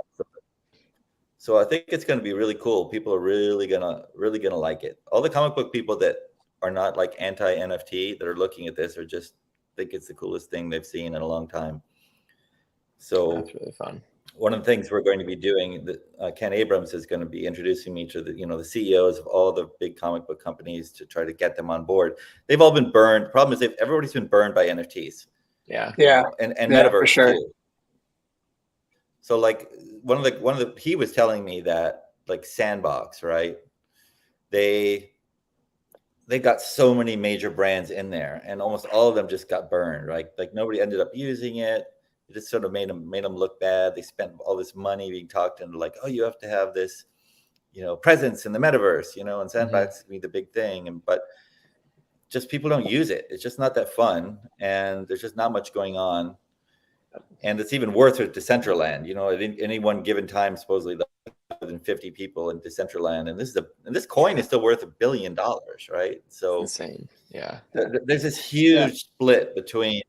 So I think it's going to be really cool. People are really gonna like it. All the comic book people that are not like anti-NFT that are looking at this are just think it's the coolest thing they've seen in a long time. So that's really fun. One of the things we're going to be doing, Ken Abrams is going to be introducing me to the CEOs of all the big comic book companies to try to get them on board. They've all been burned. The problem is everybody's been burned by NFTs. Yeah. And metaverse too. So like he was telling me that like Sandbox, right? They got so many major brands in there, and almost all of them just got burned, right? Like nobody ended up using it. It just sort of made them look bad. They spent all this money being talked into like, oh, you have to have this, presence in the metaverse, and Sandbox can be the big thing. But just people don't use it. It's just not that fun, and there's just not much going on. And it's even worse with Decentraland. At any one given time, supposedly more than 50 people in Decentraland, and this coin is still worth $1 billion, right? So insane. Yeah. There's this huge split between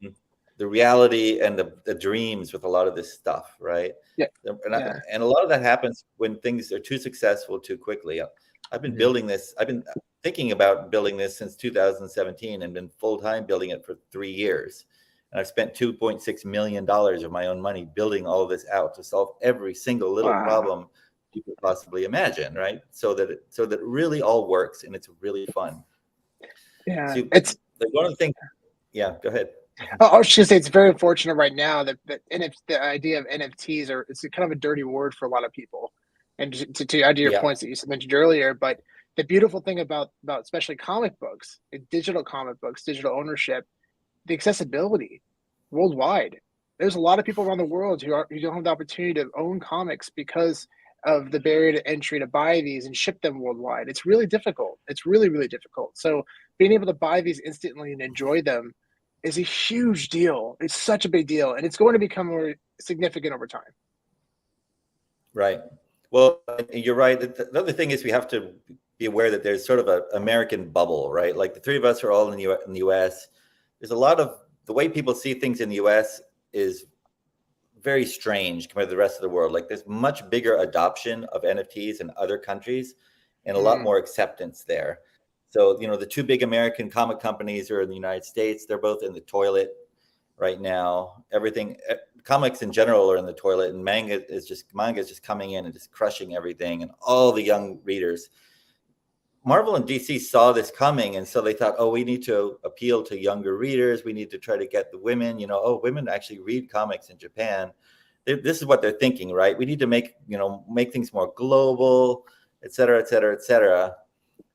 the reality and the dreams with a lot of this stuff, right? Yeah. And a lot of that happens when things are too successful too quickly. I've been building this. I've been thinking about building this since 2017 and been full-time building it for 3 years. And I've spent $2.6 million of my own money building all of this out to solve every single little problem you could possibly imagine, right? So that it really all works and it's really fun. Yeah, so it's like one of the things. Yeah, go ahead. I was just gonna say it's very unfortunate right now that the idea of NFTs it's kind of a dirty word for a lot of people. And to add to your points that you mentioned earlier, but the beautiful thing about especially comic books, digital comic books, digital ownership, the accessibility worldwide. There's a lot of people around the world who don't have the opportunity to own comics because of the barrier to entry to buy these and ship them worldwide. It's really difficult. It's really, really difficult. So being able to buy these instantly and enjoy them is a huge deal. It's such a big deal, and it's going to become more significant over time. Right. Well, you're right. The other thing is we have to be aware that there's sort of an American bubble, right? Like the three of us are all in the U.S. There's a lot of the way people see things in the U.S. is very strange compared to the rest of the world. Like there's much bigger adoption of NFTs in other countries and a lot more acceptance there. So, the two big American comic companies are in the United States. They're both in the toilet right now. Comics in general are in the toilet, and manga is just coming in and just crushing everything and all the young readers. Marvel and DC saw this coming, and so they thought, oh, we need to appeal to younger readers. We need to try to get the women, women actually read comics in Japan. This is what they're thinking, right? We need to make things more global, et cetera, et cetera, et cetera.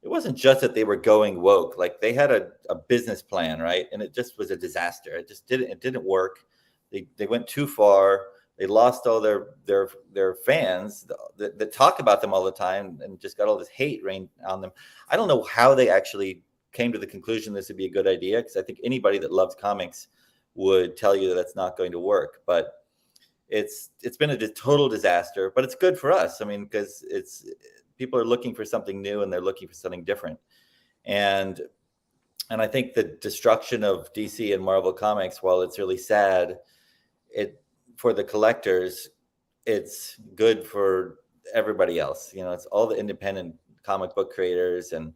It wasn't just that they were going woke. Like they had a business plan, right? And it just was a disaster. It didn't work. They went too far. They lost all their fans that talk about them all the time and just got all this hate rained on them. I don't know how they actually came to the conclusion this would be a good idea, because I think anybody that loves comics would tell you that that's not going to work. But it's been a total disaster, but it's good for us. I mean, because people are looking for something new and they're looking for something different. And I think the destruction of DC and Marvel Comics, while it's really sad, for the collectors, it's good for everybody else. It's all the independent comic book creators, and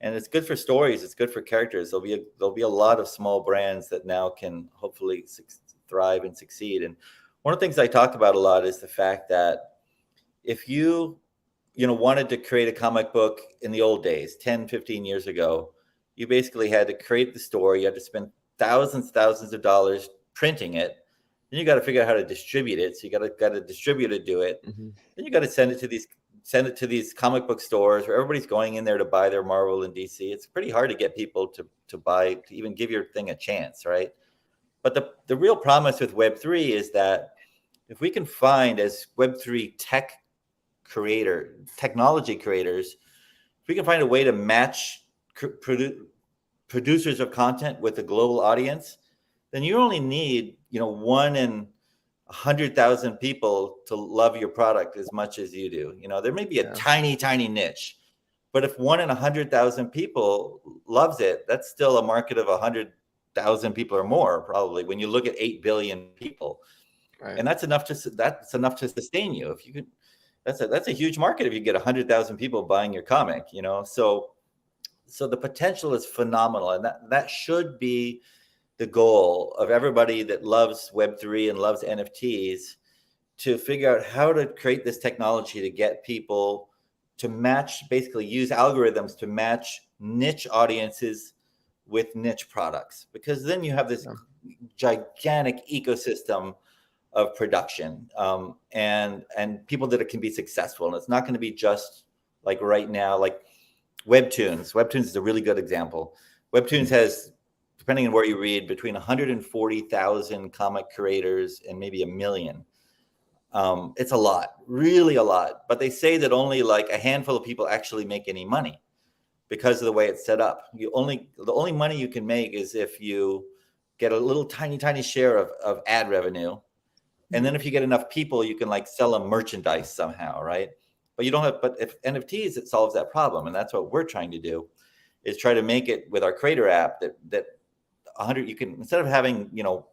it's good for stories. It's good for characters. There'll be a lot of small brands that now can hopefully thrive and succeed. And one of the things I talk about a lot is the fact that if you wanted to create a comic book in the old days, 10, 15 years ago, you basically had to create the story. You had to spend thousands of dollars printing it. Then you got to figure out how to distribute it. So you got a distributor do it. Mm-hmm. Then you got to send it to these comic book stores where everybody's going in there to buy their Marvel and DC. It's pretty hard to get people to buy, to even give your thing a chance, right? But the real promise with Web3 is that if we can find, as Web3 technology creators, if we can find a way to match producers of content with a global audience, then you only need 1 in 100,000 people to love your product as much as you do. There may be a tiny niche, but if 1 in 100,000 people loves it, that's still a market of 100,000 people or more, probably, when you look at 8 billion people. Right. And that's enough to sustain you. If you could, that's a huge market if you get 100,000 people buying your comic. So the potential is phenomenal, and that should be the goal of everybody that loves Web3 and loves NFTs, to figure out how to create this technology to get people to match, basically use algorithms to match niche audiences with niche products, because then you have this gigantic ecosystem of production and people that can be successful. And it's not going to be just like right now, like Webtoons. Webtoons is a really good example. Webtoons has, depending on where you read, between 140,000 comic creators and maybe 1 million. It's a lot, really a lot. But they say that only like a handful of people actually make any money because of the way it's set up. The only money you can make is if you get a little tiny share of ad revenue. And then if you get enough people, you can like sell them merchandise somehow, right? But if NFTs, it solves that problem. And that's what we're trying to do, is try to make it with our creator app that 100, you can, instead of having,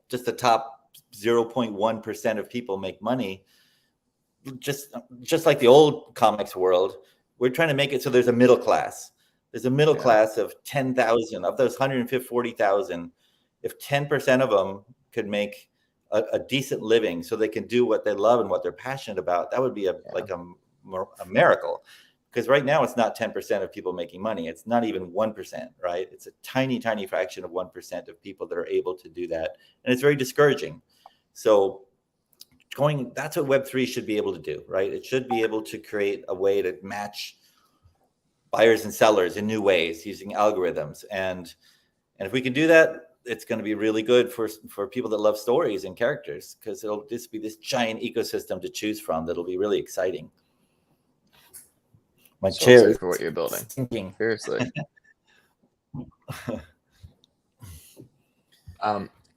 just the top 0.1% of people make money, just like the old comics world, we're trying to make it so there's a middle class. There's a middle class of 10,000 of those 140,000. If 10% of them could make a decent living so they can do what they love and what they're passionate about, that would be a miracle. Because right now it's not 10% of people making money. It's not even 1%, right? It's a tiny, tiny fraction of 1% of people that are able to do that. And it's very discouraging. So that's what Web3 should be able to do, right? It should be able to create a way to match buyers and sellers in new ways using algorithms. And if we can do that, it's going to be really good for people that love stories and characters, because it'll just be this giant ecosystem to choose from that'll be really exciting. My chair for what you're building. Seriously.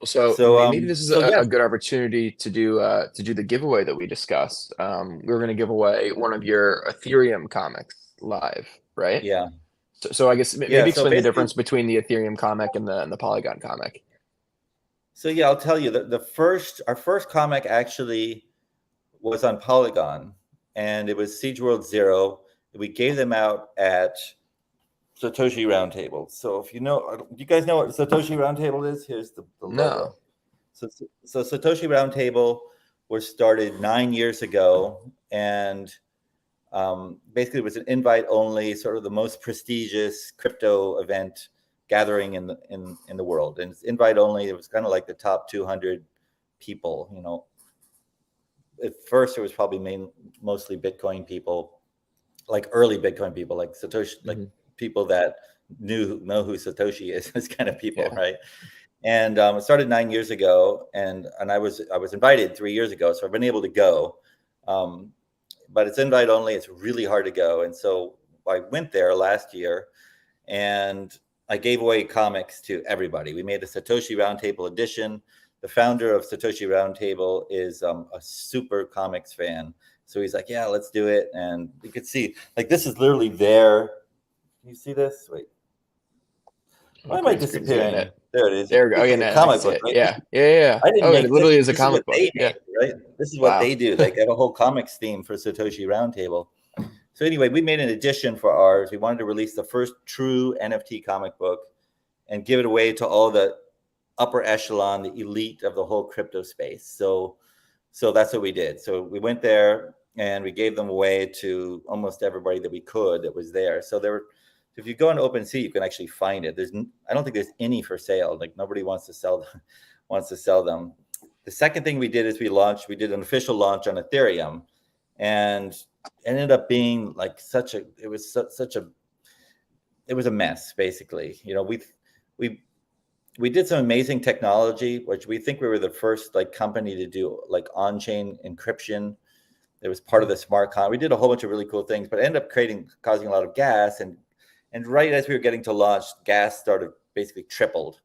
So maybe this is a good opportunity to do the giveaway that we discussed. We were going to give away one of your Ethereum comics live, right? Yeah. So I guess maybe explain the difference between the Ethereum comic and the Polygon comic. So I'll tell you that our first comic actually was on Polygon, and it was Siege World 0. We gave them out at Satoshi Roundtable. So if you guys know what Satoshi Roundtable is? Here's the logo. No. So Satoshi Roundtable was started 9 years ago, and basically it was an invite only, sort of the most prestigious crypto event gathering in the world. And it's invite only. It was kind of like the top 200 people. At first it was probably mostly Bitcoin people, like early Bitcoin people, like Satoshi, like people that know who Satoshi is, this kind of people, right? And it started 9 years ago, and I was invited 3 years ago, so I've been able to go, but it's invite only. It's really hard to go, and so I went there last year, and I gave away comics to everybody. We made a Satoshi Roundtable edition. The founder of Satoshi Roundtable is a super comics fan. So he's like, yeah, let's do it. And you could see, like, this is literally there. Can you see this? Wait. Why am I disappearing? There it is. There we go. It's a comic book, right? Yeah. I didn't make it literally this. is a comic book. Right? This is what they do. Like, they have a whole comics theme for Satoshi Roundtable. So anyway, we made an edition for ours. We wanted to release the first true NFT comic book and give it away to all the upper echelon, the elite of the whole crypto space. So that's what we did. So we went there and we gave them away to almost everybody that we could that was there. So if you go on OpenSea, you can actually find it. I don't think there's any for sale. Like, nobody wants to sell them. The second thing we did is we did an official launch on Ethereum, and ended up being like it was a mess, basically. We did some amazing technology, which we think we were the first company to do on-chain encryption. It was part of the smart contract. We did a whole bunch of really cool things, but ended up causing a lot of gas. And right as we were getting to launch, gas started basically tripled.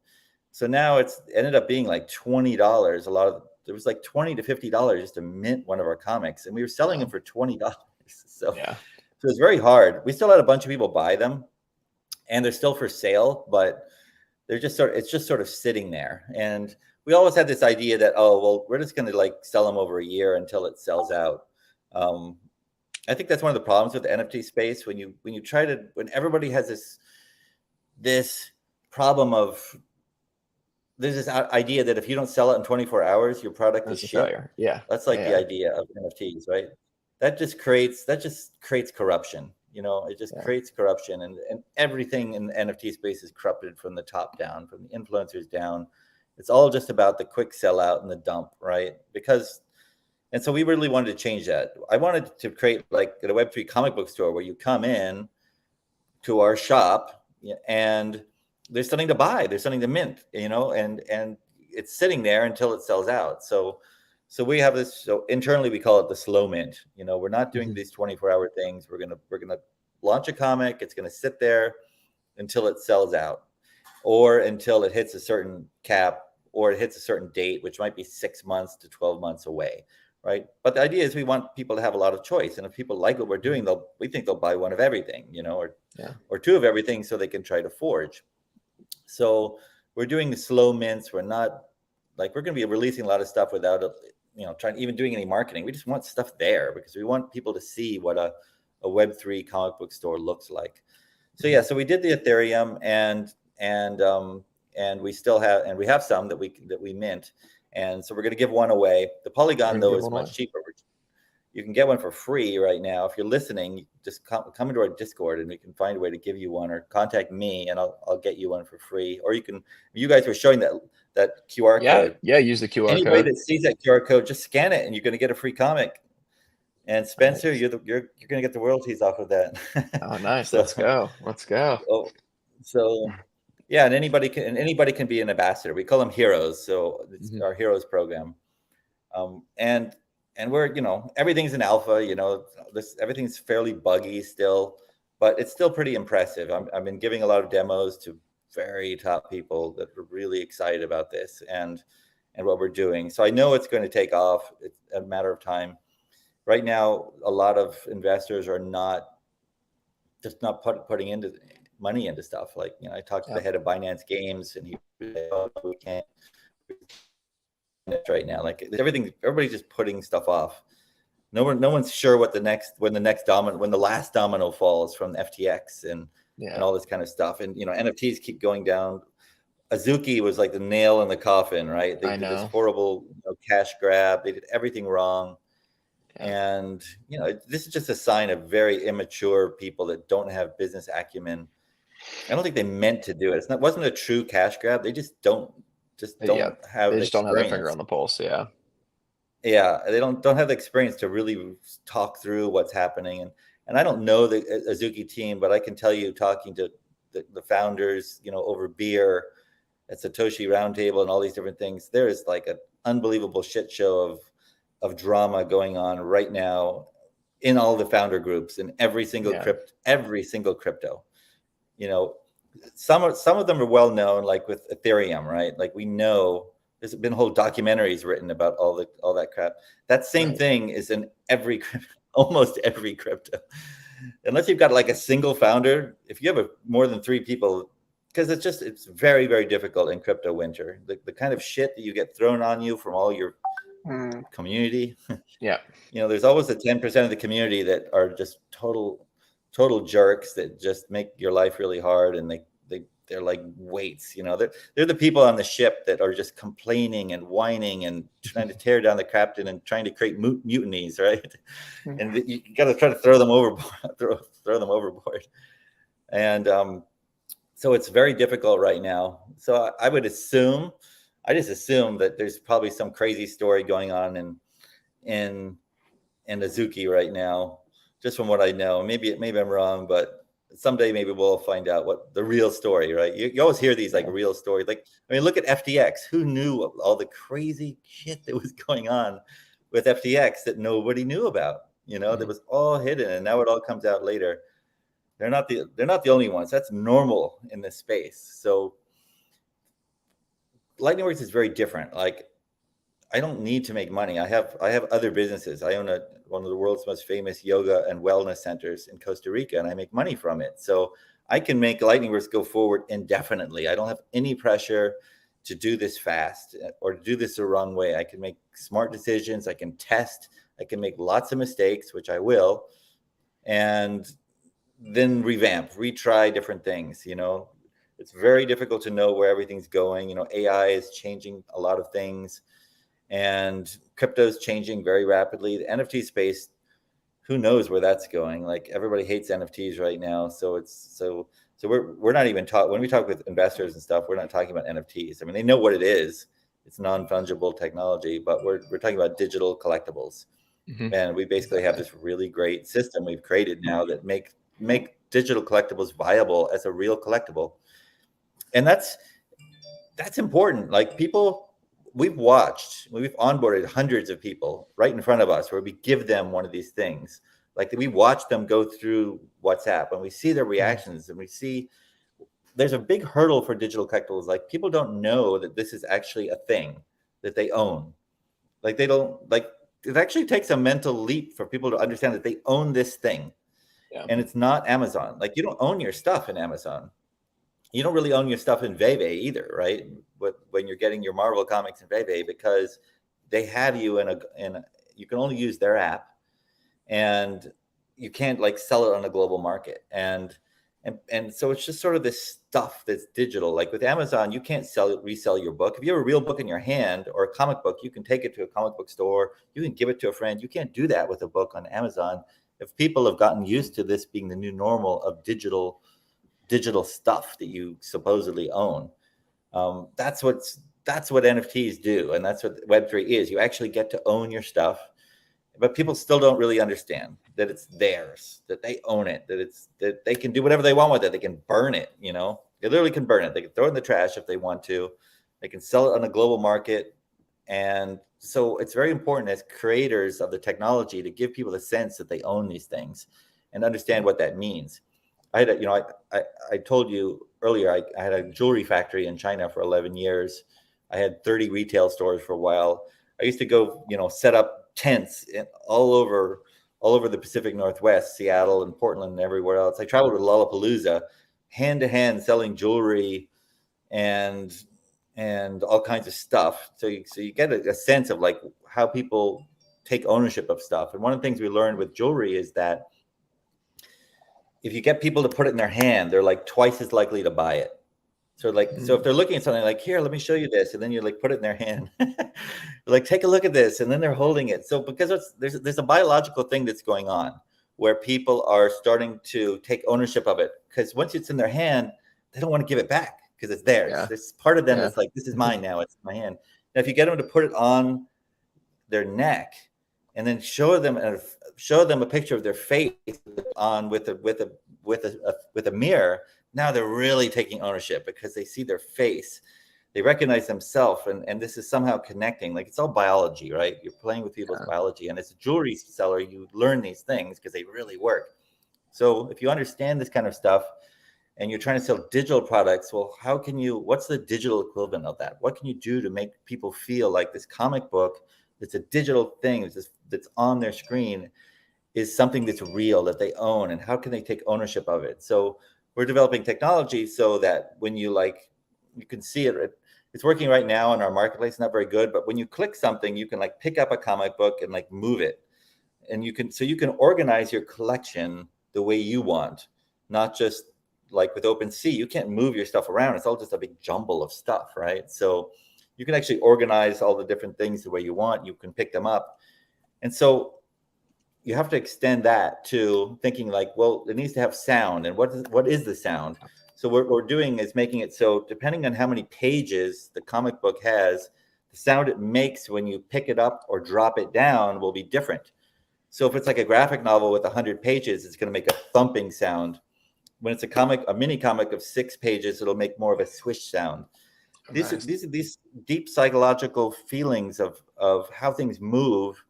So now it's ended up being like $20. It was like $20 to $50 just to mint one of our comics, and we were selling them for $20. So it's very hard. We still had a bunch of people buy them, and they're still for sale, but it's just sort of sitting there. And we always had this idea that, we're just going to sell them over a year until it sells out. I think that's one of the problems with the NFT space. When everybody has this problem of, there's this idea that if you don't sell it in 24 hours, your product is shit. Yeah. That's the idea of NFTs, right? That just creates corruption. It just creates corruption, and everything in the NFT space is corrupted from the top down, from the influencers down. It's all just about the quick sellout and the dump, right? And so we really wanted to change that. I wanted to create a Web3 comic book store where you come in to our shop and there's something to buy, there's something to mint, and it's sitting there until it sells out. So we have this. So internally, we call it the slow mint. We're not doing these 24-hour things. We're gonna launch a comic. It's gonna sit there until it sells out, or until it hits a certain cap, or it hits a certain date, which might be 6 months to 12 months away. right? But the idea is we want people to have a lot of choice, and if people like what we're doing, we think they'll buy one of everything, or two of everything, so they can try to forge. So we're doing the slow mints. We're not like, we're going to be releasing a lot of stuff without trying even doing any marketing. We just want stuff there because we want people to see what a Web3 comic book store looks like. So yeah, so we did the Ethereum, and we still have some that we mint, and so we're going to give one away. The Polygon though is much cheaper. You can get one for free right now. If you're listening, just come into our Discord, and we can find a way to give you one, or contact me, and I'll get you one for free. Or you guys were showing that QR code. Yeah, use the QR code. Anybody that sees that QR code, just scan it, and you're going to get a free comic. And Spencer, nice. You're going to get the royalties off of that. Oh, nice. So, let's go. So yeah, and anybody can be an ambassador. We call them heroes. So it's our heroes program. And we're, everything's in alpha, everything's fairly buggy still, but it's still pretty impressive. I've been giving a lot of demos to very top people that are really excited about this and what we're doing. So I know it's going to take off. It's a matter of time. Right now, a lot of investors are not putting money into stuff. Like, I talked to the head of Binance Games, and he was like, "Oh, we can't right now." Like everybody's just putting stuff off. No one's sure when the last domino falls from FTX and all this kind of stuff. And NFTs keep going down. Azuki was like the nail in the coffin, right? They did this horrible cash grab. They did everything wrong. And this is just a sign of very immature people that don't have business acumen. I don't think they meant to do it. It wasn't a true cash grab. They just don't have their finger on the pulse. Yeah, they don't have the experience to really talk through what's happening. And I don't know the Azuki team, but I can tell you, talking to the founders, over beer at Satoshi Roundtable and all these different things, there is like an unbelievable shit show of drama going on right now in all the founder groups in every single crypto. Some of them are well known, like with Ethereum, right? Like, we know there's been whole documentaries written about all that crap. That same thing is in almost every crypto. Unless you've got like a single founder, if you have more than 3 people, because it's very, very difficult in crypto winter. The kind of shit that you get thrown on you from all your community. There's always the 10% of the community that are just total jerks that just make your life really hard, and they're like weights. They're the people on the ship that are just complaining and whining and trying to tear down the captain and trying to create mutinies, right? And you got to try to throw them overboard. And so it's very difficult right now. So I just assume that there's probably some crazy story going on in Azuki right now, just from what I know. Maybe I'm wrong, but someday maybe we'll find out what the real story, right? You always hear these like real stories. Like, look at FTX. Who knew all the crazy shit that was going on with FTX that nobody knew about? That was all hidden, and now it all comes out later. They're not the only ones. That's normal in this space. So LightningWorks is very different. Like, I don't need to make money. I have other businesses. I own one of the world's most famous yoga and wellness centers in Costa Rica, and I make money from it. So I can make LightningWorks go forward indefinitely. I don't have any pressure to do this fast or to do this the wrong way. I can make smart decisions. I can test. I can make lots of mistakes, which I will, and then retry different things. It's very difficult to know where everything's going. AI is changing a lot of things, and crypto is changing very rapidly. The NFT space, who knows where that's going? Like, everybody hates NFTs right now. So we're not even when we talk with investors and stuff, we're not talking about NFTs. They know what it is. It's non-fungible technology, but we're talking about digital collectibles. And we basically have this really great system we've created now that make digital collectibles viable as a real collectible. And that's important. Like, we've onboarded hundreds of people right in front of us, where we give them one of these things. Like, we watch them go through WhatsApp, and we see their reactions, and we see there's a big hurdle for digital collectibles. Like, people don't know that this is actually a thing that they own. Like, they don't, like, it actually takes a mental leap for people to understand that they own this thing. Yeah. And it's not Amazon. Like, you don't own your stuff in Amazon. You don't really own your stuff in Veve either, right? But when you're getting your Marvel comics in Veve, because they have you you can only use their app, and you can't like sell it on a global market. And so it's just sort of this stuff that's digital. Like with Amazon, you can't resell your book. If you have a real book in your hand or a comic book, you can take it to a comic book store. You can give it to a friend. You can't do that with a book on Amazon. If people have gotten used to this being the new normal of digital stuff that you supposedly own, that's what NFTs do, and that's what Web3 is. You actually get to own your stuff. But people still don't really understand that it's theirs, that they own it, that they can do whatever they want with it. They can burn it, they literally can burn it. They can throw it in the trash if they want to. They can sell it on a global market. And so it's very important as creators of the technology to give people the sense that they own these things and understand what that means. I had I told you earlier, I had a jewelry factory in China for 11 years. I had 30 retail stores for a while. I used to go, set up tents all over the Pacific Northwest, Seattle and Portland and everywhere else. I traveled with Lollapalooza, hand to hand selling jewelry and all kinds of stuff. So you get a sense of like how people take ownership of stuff. And one of the things we learned with jewelry is that if you get people to put it in their hand, they're like twice as likely to buy it. So so if they're looking at something like, here, let me show you this, and then you like put it in their hand, like, take a look at this, and then they're holding it. So because there's a biological thing that's going on where people are starting to take ownership of it, because once it's in their hand, they don't want to give it back because it's theirs. Yeah. There's part of them that's like, this is mine now, it's in my hand. Now, if you get them to put it on their neck and then show them a picture of their face on with a mirror, now they're really taking ownership because they see their face, they recognize themselves, and this is somehow connecting. Like, it's all biology, right? You're playing with people's biology, and as a jewelry seller, you learn these things because they really work. So if you understand this kind of stuff and you're trying to sell digital products, well, what's the digital equivalent of that? What can you do to make people feel like this comic book that's a digital thing that's on their screen is something that's real, that they own, and how can they take ownership of it? So we're developing technology so that when you can see it. It's working right now in our marketplace, not very good, but when you click something, you can like pick up a comic book and like move it. And you can organize your collection the way you want, not just like with OpenSea, you can't move your stuff around. It's all just a big jumble of stuff, right? So you can actually organize all the different things the way you want. You can pick them up. And so you have to extend that to thinking like, well, it needs to have sound. And what is the sound? So what we're doing is making it so depending on how many pages the comic book has, the sound it makes when you pick it up or drop it down will be different. So if it's like a graphic novel with 100 pages, it's going to make a thumping sound. When it's a mini comic of 6 pages, it'll make more of a swish sound. These deep psychological feelings of how things move.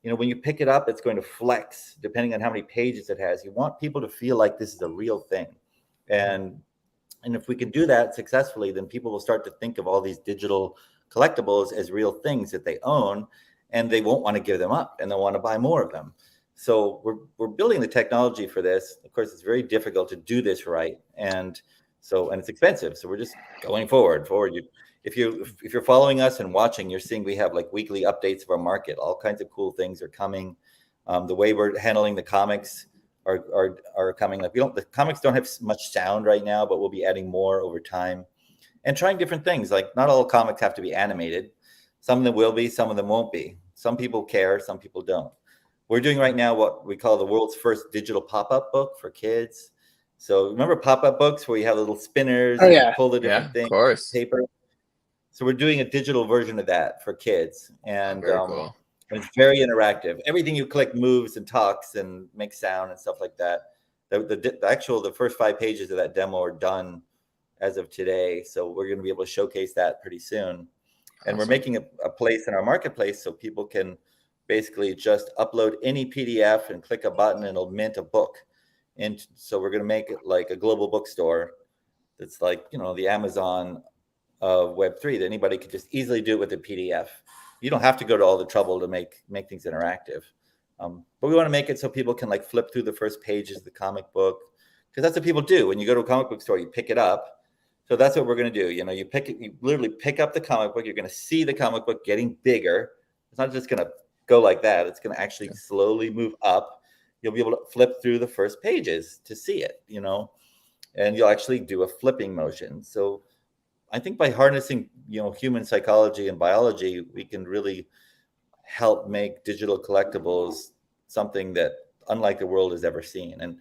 When you pick it up, it's going to flex depending on how many pages it has. You want people to feel like this is a real thing. And if we can do that successfully, then people will start to think of all these digital collectibles as real things that they own, and they won't want to give them up, and they'll want to buy more of them. So we're building the technology for this. Of course, it's very difficult to do this right, and it's expensive. So we're just going forward. If you're following us and watching, you're seeing we have like weekly updates of our market. All kinds of cool things are coming. The way we're handling the comics are coming. Like the comics don't have much sound right now, but we'll be adding more over time and trying different things. Like not all comics have to be animated. Some of them will be, some of them won't be. Some people care, some people don't. We're doing right now what we call the world's first digital pop-up book for kids. So remember pop-up books where you have little spinners and you pull the different things, of course. paper. So we're doing a digital version of that for kids, and cool. It's very interactive. Everything you click moves and talks and makes sound and stuff like that. The first 5 pages of that demo are done as of today, so we're going to be able to showcase that pretty soon. And we're making a place in our marketplace so people can basically just upload any PDF and click a button and it'll mint a book. And so we're going to make it like a global bookstore that's like, the Amazon of Web3, that anybody could just easily do it with a PDF. you don't have to go to all the trouble to make things interactive. But we want to make it so people can like flip through the first pages of the comic book, because that's what people do. When you go to a comic book store, you pick it up. So that's what we're going to do. You know, you literally pick up the comic book. You're going to see the comic book getting bigger. It's not just going to go like that. It's going to actually slowly move up. You'll be able to flip through the first pages to see it, you know, and you'll actually do a flipping motion. So I think by harnessing, you know, human psychology and biology, we can really help make digital collectibles something that unlike the world has ever seen. And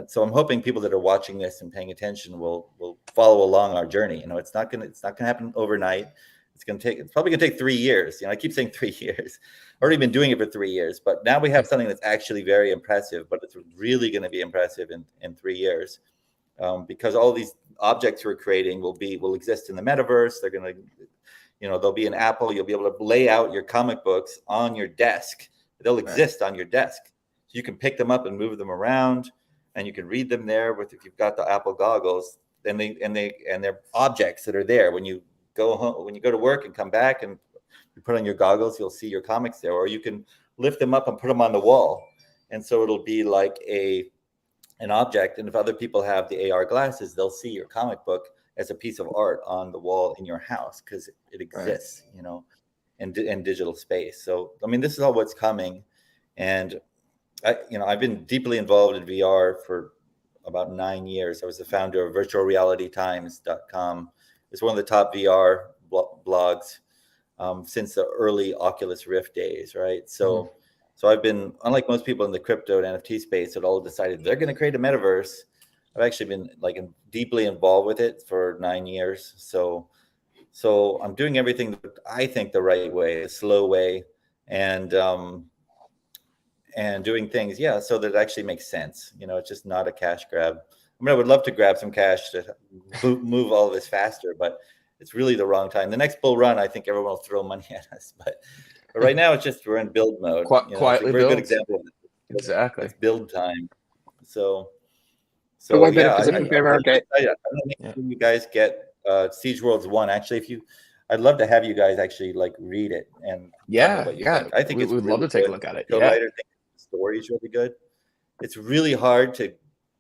so I'm hoping people that are watching this and paying attention will follow along our journey. You know, it's not gonna happen overnight. It's probably gonna take 3 years. You know, I keep saying 3 years. I've already been doing it for 3 years, but now we have something that's actually very impressive, but it's really going to be impressive in 3 years. Because all these objects we're creating will exist in the metaverse. They're going to, you know, there'll be an Apple. You'll be able to lay out your comic books on your desk. They'll exist on your desk. So you can pick them up and move them around, and you can read them there if you've got the Apple goggles. And they're objects that are there when you go home, when you go to work and come back and you put on your goggles, you'll see your comics there. Or you can lift them up and put them on the wall, and so it'll be like an object. And if other people have the AR glasses, they'll see your comic book as a piece of art on the wall in your house because it exists, you know, in digital space. So, I mean, this is all what's coming. And I've been deeply involved in VR for about 9 years. I was the founder of virtualrealitytimes.com. It's one of the top VR blogs since the early Oculus Rift days, right? So I've been, unlike most people in the crypto and NFT space that all decided they're going to create a metaverse, I've actually been like deeply involved with it for 9 years. So I'm doing everything that I think the right way, the slow way, and doing things, so that it actually makes sense. You know, it's just not a cash grab. I mean, I would love to grab some cash to move all of this faster, but it's really the wrong time. The next bull run, I think everyone will throw money at us, but right now it's just we're in build mode. Quietly it's a very build. good example of it. Exactly. It's build time. So one better yeah, position for market. I'm gonna make sure you guys get Siege Worlds 1. Actually, I'd love to have you guys actually like read it and tell me what you think. I think we'd love to take a look at it. Co-writer thinks the story is really good. It's really hard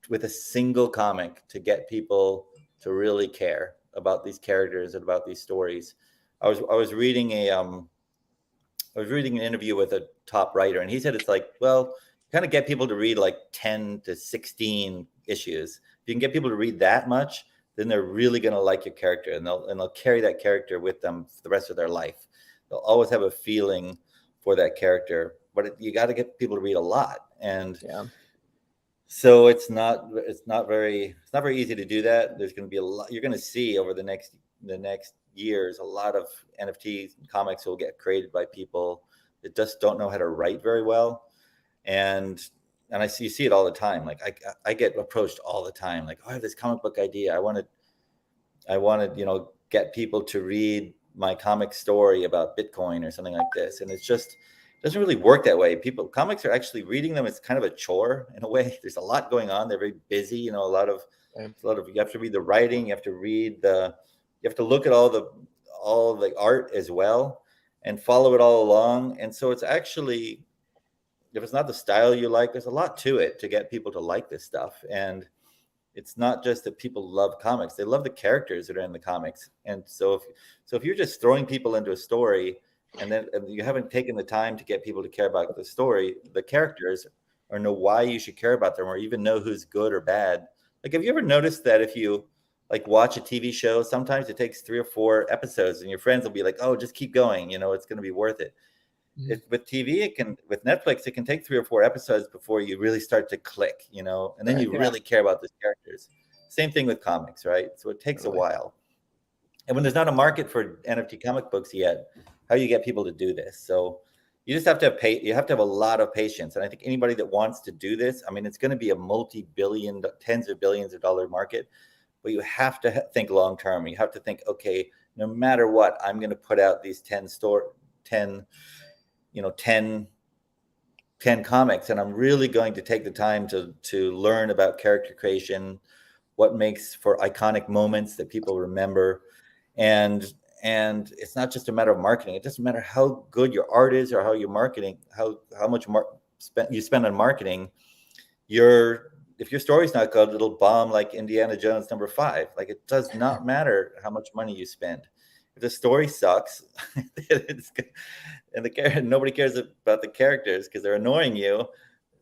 with a single comic to get people to really care about these characters and about these stories. I was reading an interview with a top writer, and he said it's like, well, kind of get people to read like 10 to 16 issues. If you can get people to read that much, then they're really going to like your character, and they'll carry that character with them for the rest of their life. They'll always have a feeling for that character, but you got to get people to read a lot. And so it's not very easy to do that. There's going to be a lot. You're going to see over the next years, a lot of NFTs and comics will get created by people that just don't know how to write very well. And you see it all the time. Like I get approached all the time. Like, oh, I have this comic book idea. I want to, get people to read my comic story about Bitcoin or something like this. And it's just, it doesn't really work that way. Comics are actually reading them. It's kind of a chore in a way. There's a lot going on. They're very busy. You know, a lot of, you have to read the writing. You have to read you have to look at all the art as well and follow it all along. And so it's actually, if it's not the style you like, there's a lot to it to get people to like this stuff. And it's not just that people love comics, they love the characters that are in the comics. And so if you're just throwing people into a story and you haven't taken the time to get people to care about the story, the characters, or know why you should care about them, or even know who's good or bad. Like, have you ever noticed that if you like watch a TV show, sometimes it takes 3 or 4 episodes and your friends will be like, oh, just keep going, it's going to be worth it. With TV, with Netflix, it can take 3 or 4 episodes before you really start to click, and then you really care about those characters. Same thing with comics, right? So it takes a while. And when there's not a market for NFT comic books yet, how do you get people to do this? So you just have to you have to have a lot of patience. And I think anybody that wants to do this, I mean, it's going to be a multi-billion, tens of billions of dollar market, but you have to think long-term. You have to think, okay, no matter what, I'm going to put out these 10 comics, and I'm really going to take the time to learn about character creation, what makes for iconic moments that people remember, and And it's not just a matter of marketing. It doesn't matter how good your art is or how you're marketing, how much you spend on marketing. If your story's not good, it'll bomb like Indiana Jones #5. Like, it does not matter how much money you spend. If the story sucks, and nobody cares about the characters because they're annoying you,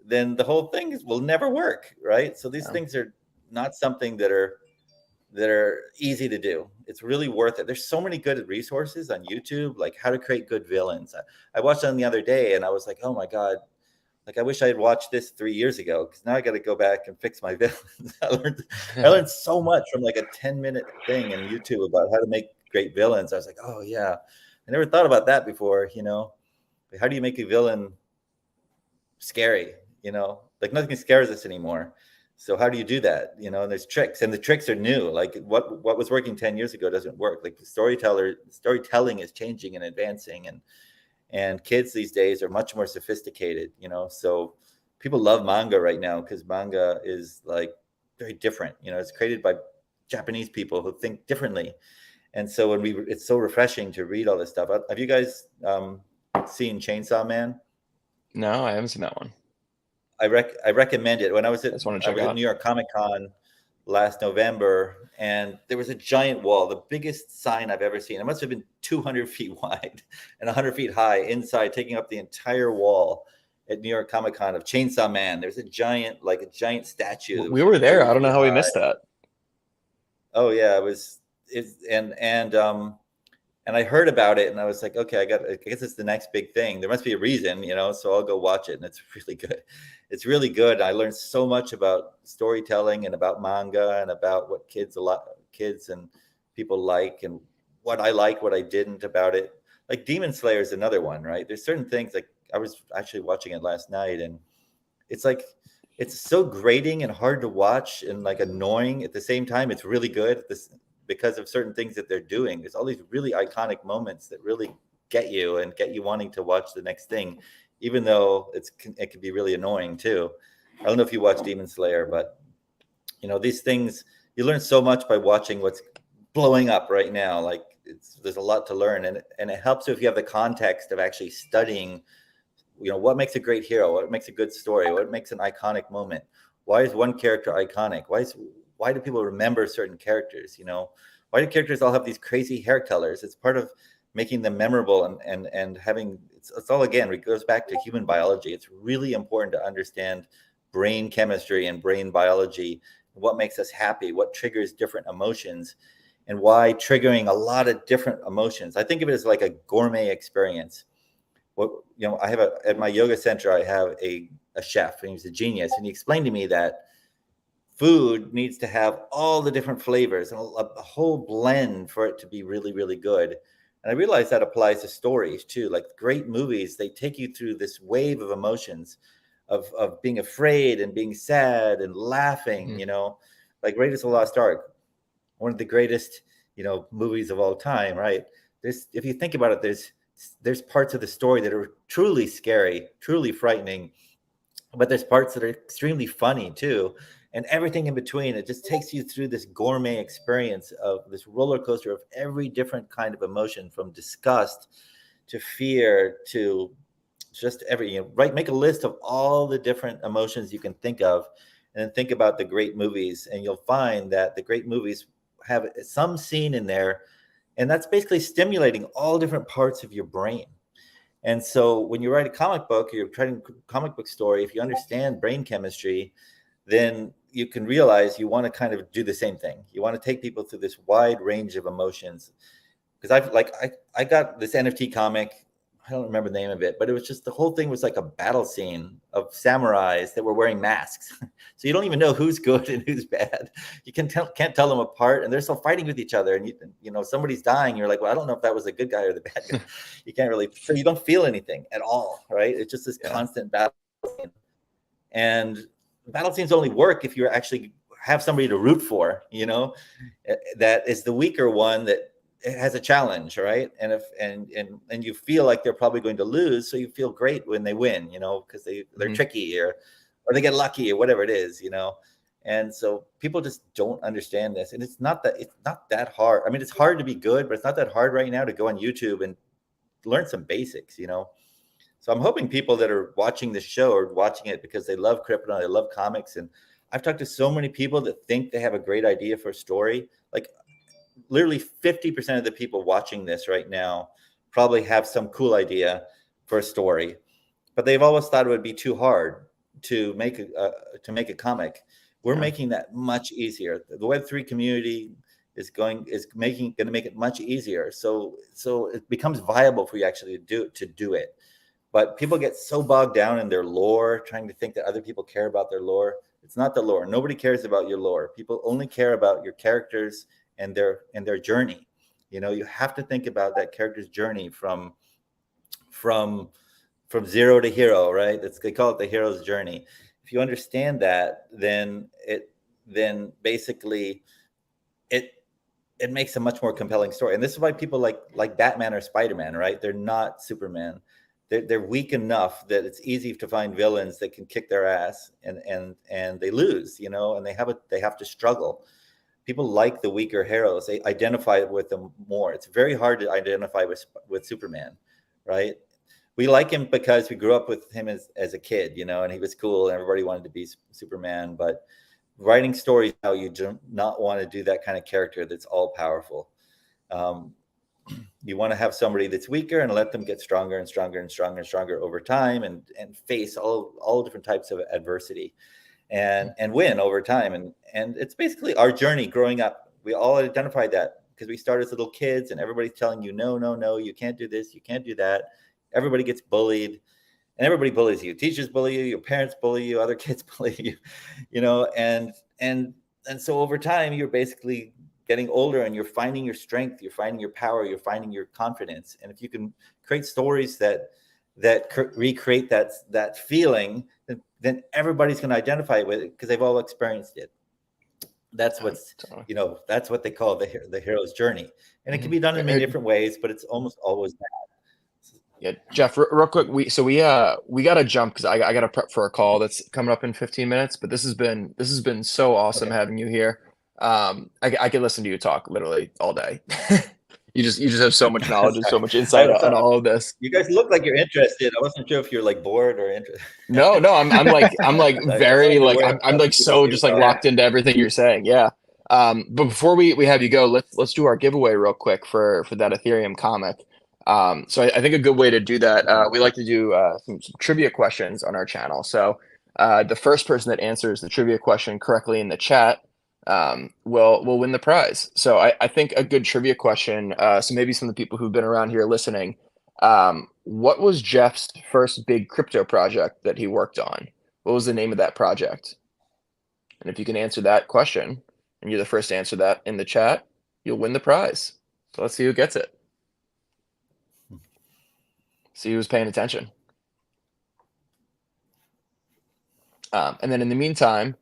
then the whole thing will never work, right? So these things are not something that are easy to do. It's really worth it. There's so many good resources on YouTube, like how to create good villains. I watched them the other day and I was like, oh my God, like I wish I had watched this 3 years ago, because now I got to go back and fix my villains. I learned so much from like a 10-minute thing in YouTube about how to make great villains. I was like, oh yeah, I never thought about that before. How do you make a villain scary? Like nothing scares us anymore. So how do you do that? And there's tricks, and the tricks are new. Like what was working 10 years ago doesn't work. Like storytelling is changing and advancing, and kids these days are much more sophisticated, so people love manga right now because manga is like very different. It's created by Japanese people who think differently. And so it's so refreshing to read all this stuff. Have you guys seen Chainsaw Man? No, I haven't seen that one. I recommend it. When I was at New York Comic Con last November, and there was a giant wall, the biggest sign I've ever seen. It must have been 200 feet wide and 100 feet high inside, taking up the entire wall at New York Comic Con of Chainsaw Man. There's a giant statue. We were there. I don't know how we missed that. Oh yeah, and I heard about it and I was like, okay, I guess it's the next big thing. There must be a reason, so I'll go watch it. And it's really good. It's really good. I learned so much about storytelling and about manga and about what kids and people like, and what I didn't about it. Like Demon Slayer is another one, right? There's certain things, like I was actually watching it last night, and it's like, it's so grating and hard to watch and like annoying at the same time. It's really good because of certain things that they're doing. There's all these really iconic moments that really get you wanting to watch the next thing, even though it can be really annoying too. I don't know if you watch Demon Slayer, but these things, you learn so much by watching what's blowing up right now. Like there's a lot to learn, and it helps if you have the context of actually studying, what makes a great hero, what makes a good story, what makes an iconic moment. Why is one character iconic? Why do people remember certain characters? Why do characters all have these crazy hair colors? It's part of making them memorable, and having, it's all, again, it goes back to human biology. It's really important to understand brain chemistry and brain biology, what makes us happy, what triggers different emotions, and why triggering a lot of different emotions. I think of it as like a gourmet experience. At my yoga center, I have a chef, and he's a genius. And he explained to me that food needs to have all the different flavors and a whole blend for it to be really, really good. And I realized that applies to stories too. Like great movies, they take you through this wave of emotions of being afraid and being sad and laughing, like Raiders of the Lost Ark, one of the greatest, movies of all time, right? If you think about it, there's parts of the story that are truly scary, truly frightening, but there's parts that are extremely funny too. And everything in between. It just takes you through this gourmet experience of this roller coaster of every different kind of emotion, from disgust to fear to just right? Make a list of all the different emotions you can think of, and then think about the great movies. And you'll find that the great movies have some scene in there, and that's basically stimulating all different parts of your brain. And so when you write a comic book, you're writing a comic book story, if you understand brain chemistry, then you can realize you want to kind of do the same thing. You want to take people through this wide range of emotions. Because I got this NFT comic, I don't remember the name of it, but it was just, the whole thing was like a battle scene of samurais that were wearing masks. So you don't even know who's good and who's bad. You can't tell them apart, and they're still fighting with each other. And somebody's dying. You're like, well, I don't know if that was the good guy or the bad guy. You can't really, so you don't feel anything at all, right? It's just this constant battle scene. And battle scenes only work if you actually have somebody to root for, that is the weaker one, that has a challenge, right? And you feel like they're probably going to lose, so you feel great when they win, because they're tricky or they get lucky or whatever it is, And so people just don't understand this. And it's not that hard. I mean, it's hard to be good, but it's not that hard right now to go on YouTube and learn some basics, you know? So I'm hoping people that are watching this show are watching it because they love crypto, they love comics. And I've talked to so many people that think they have a great idea for a story. Like literally 50% of the people watching this right now probably have some cool idea for a story, but they've always thought it would be too hard to make a comic. We're making that much easier. The Web3 community is going to make it much easier. So it becomes viable for you actually to do it. But people get so bogged down in their lore, trying to think that other people care about their lore. It's not the lore. Nobody cares about your lore. People only care about your characters and their journey. You know, you have to think about that character's journey from zero to hero, right? They call it the hero's journey. If you understand that, then basically it makes a much more compelling story. And this is why people like Batman or Spider-Man, right? They're not Superman. They're weak enough that it's easy to find villains that can kick their ass and they lose, you know, and they have to struggle. People like the weaker heroes. They identify with them more. It's very hard to identify with Superman, right? We like him because we grew up with him as a kid, you know, and he was cool and everybody wanted to be Superman. But writing stories now, you do not want to do that kind of character that's all powerful. You want to have somebody that's weaker and let them get stronger and stronger and stronger and stronger over time and face all different types of adversity and win over time. And it's basically our journey growing up. We all identified that because we started as little kids and everybody's telling you, no, you can't do this, you can't do that. Everybody gets bullied and everybody bullies you. Teachers bully you, your parents bully you, other kids bully you, you know, and so over time, you're basically getting older and you're finding your strength, you're finding your power, you're finding your confidence. And if you can create stories that recreate that feeling, then everybody's going to identify with it because they've all experienced it. That's that's what they call the hero's journey. And it can be done in many different ways, but it's almost always that. Yeah, Jeff, real quick, we got to jump because I got to prep for a call that's coming up in 15 minutes. But this has been so awesome having you here. I could listen to you talk literally all day. You just have so much knowledge and so much insight on all of this. You guys look like you're interested. I wasn't sure if you're like bored or interested. No, I'm like very like I'm like so just like locked into everything you're saying. Yeah. But before we have you go, let's do our giveaway real quick for that Ethereum comic. So I think a good way to do that, we like to do some trivia questions on our channel. So the first person that answers the trivia question correctly in the chat will win the prize. So I think a good trivia question, so maybe some of the people who've been around here listening, what was Jeff's first big crypto project that he worked on? What was the name of that project? And if you can answer that question, and you're the first to answer that in the chat, you'll win the prize. So let's see who gets it. See who's paying attention. And then in the meantime,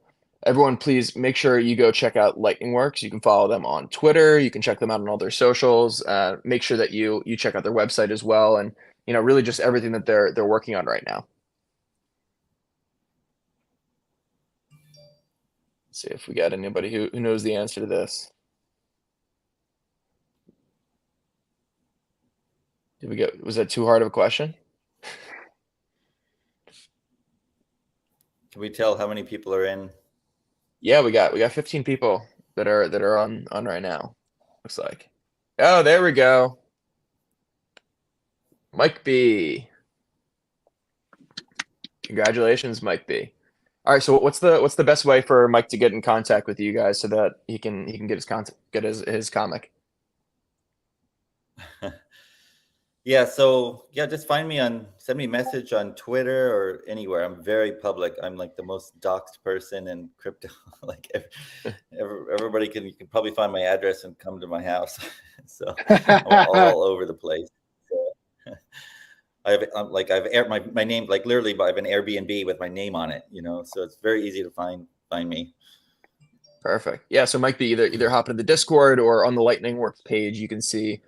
everyone, please make sure you go check out LightningWorks. You can follow them on Twitter. You can check them out on all their socials. Make sure that you check out their website as well, and really just everything that they're working on right now. Let's see if we got anybody who knows the answer to this. Was that too hard of a question? Can we tell how many people are in? Yeah, we got 15 people that are on right now. Looks like. Oh, there we go. Mike B. Congratulations, Mike B. All right, so what's the best way for Mike to get in contact with you guys so that he can get his comic? Yeah, so just send me a message on Twitter or anywhere. I'm very public. I'm like the most doxed person in crypto. Like everybody you can probably find my address and come to my house. So I'm all over the place. So, my name, like literally I have an Airbnb with my name on it, so it's very easy to find me. Perfect. Yeah, so Mike B, either hop into the Discord or on the LightningWorks page, you can see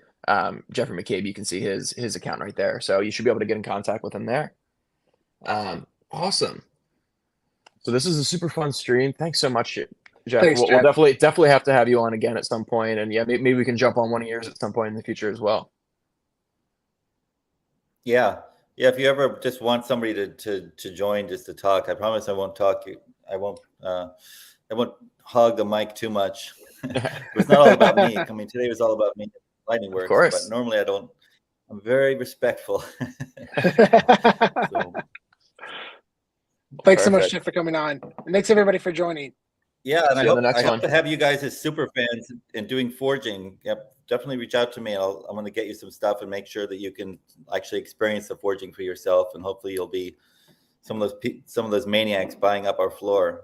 Jeffrey McCabe, you can see his account right there. So you should be able to get in contact with him there. Awesome. So this is a super fun stream. Thanks so much, Jeff. Thanks, We'll Jeff. definitely have to have you on again at some point, and yeah, maybe we can jump on one of yours at some point in the future as well. Yeah. If you ever just want somebody to join just to talk, I promise I won't talk. I won't hog the mic too much. It's not all about me. I mean, today was all about me, LightningWorks. Of course. But normally I don't. I'm very respectful. So. Thanks so much, Jeff, for coming on. And thanks everybody for joining. Yeah, and I hope one. to have you guys as super fans and doing forging. Yep, definitely reach out to me. I'm going to get you some stuff and make sure that you can actually experience the forging for yourself, and hopefully you'll be some of those maniacs buying up our floor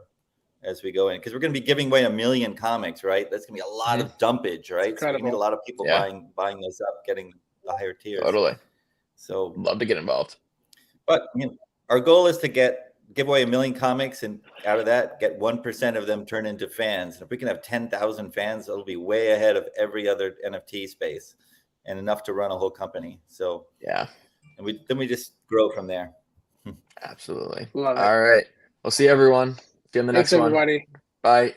as we go in, because we're going to be giving away 1 million comics, right? That's going to be a lot of dumpage, right? So we need a lot of people buying those up, getting the higher tiers. Totally. So love to get involved. But our goal is to give away 1 million comics, and out of that, get 1% of them turn into fans. And if we can have 10,000 fans, it'll be way ahead of every other NFT space, and enough to run a whole company. So yeah, and then we just grow from there. Absolutely. Love it. All right. We'll see everyone. See you in the next one. Thanks, everybody. Bye.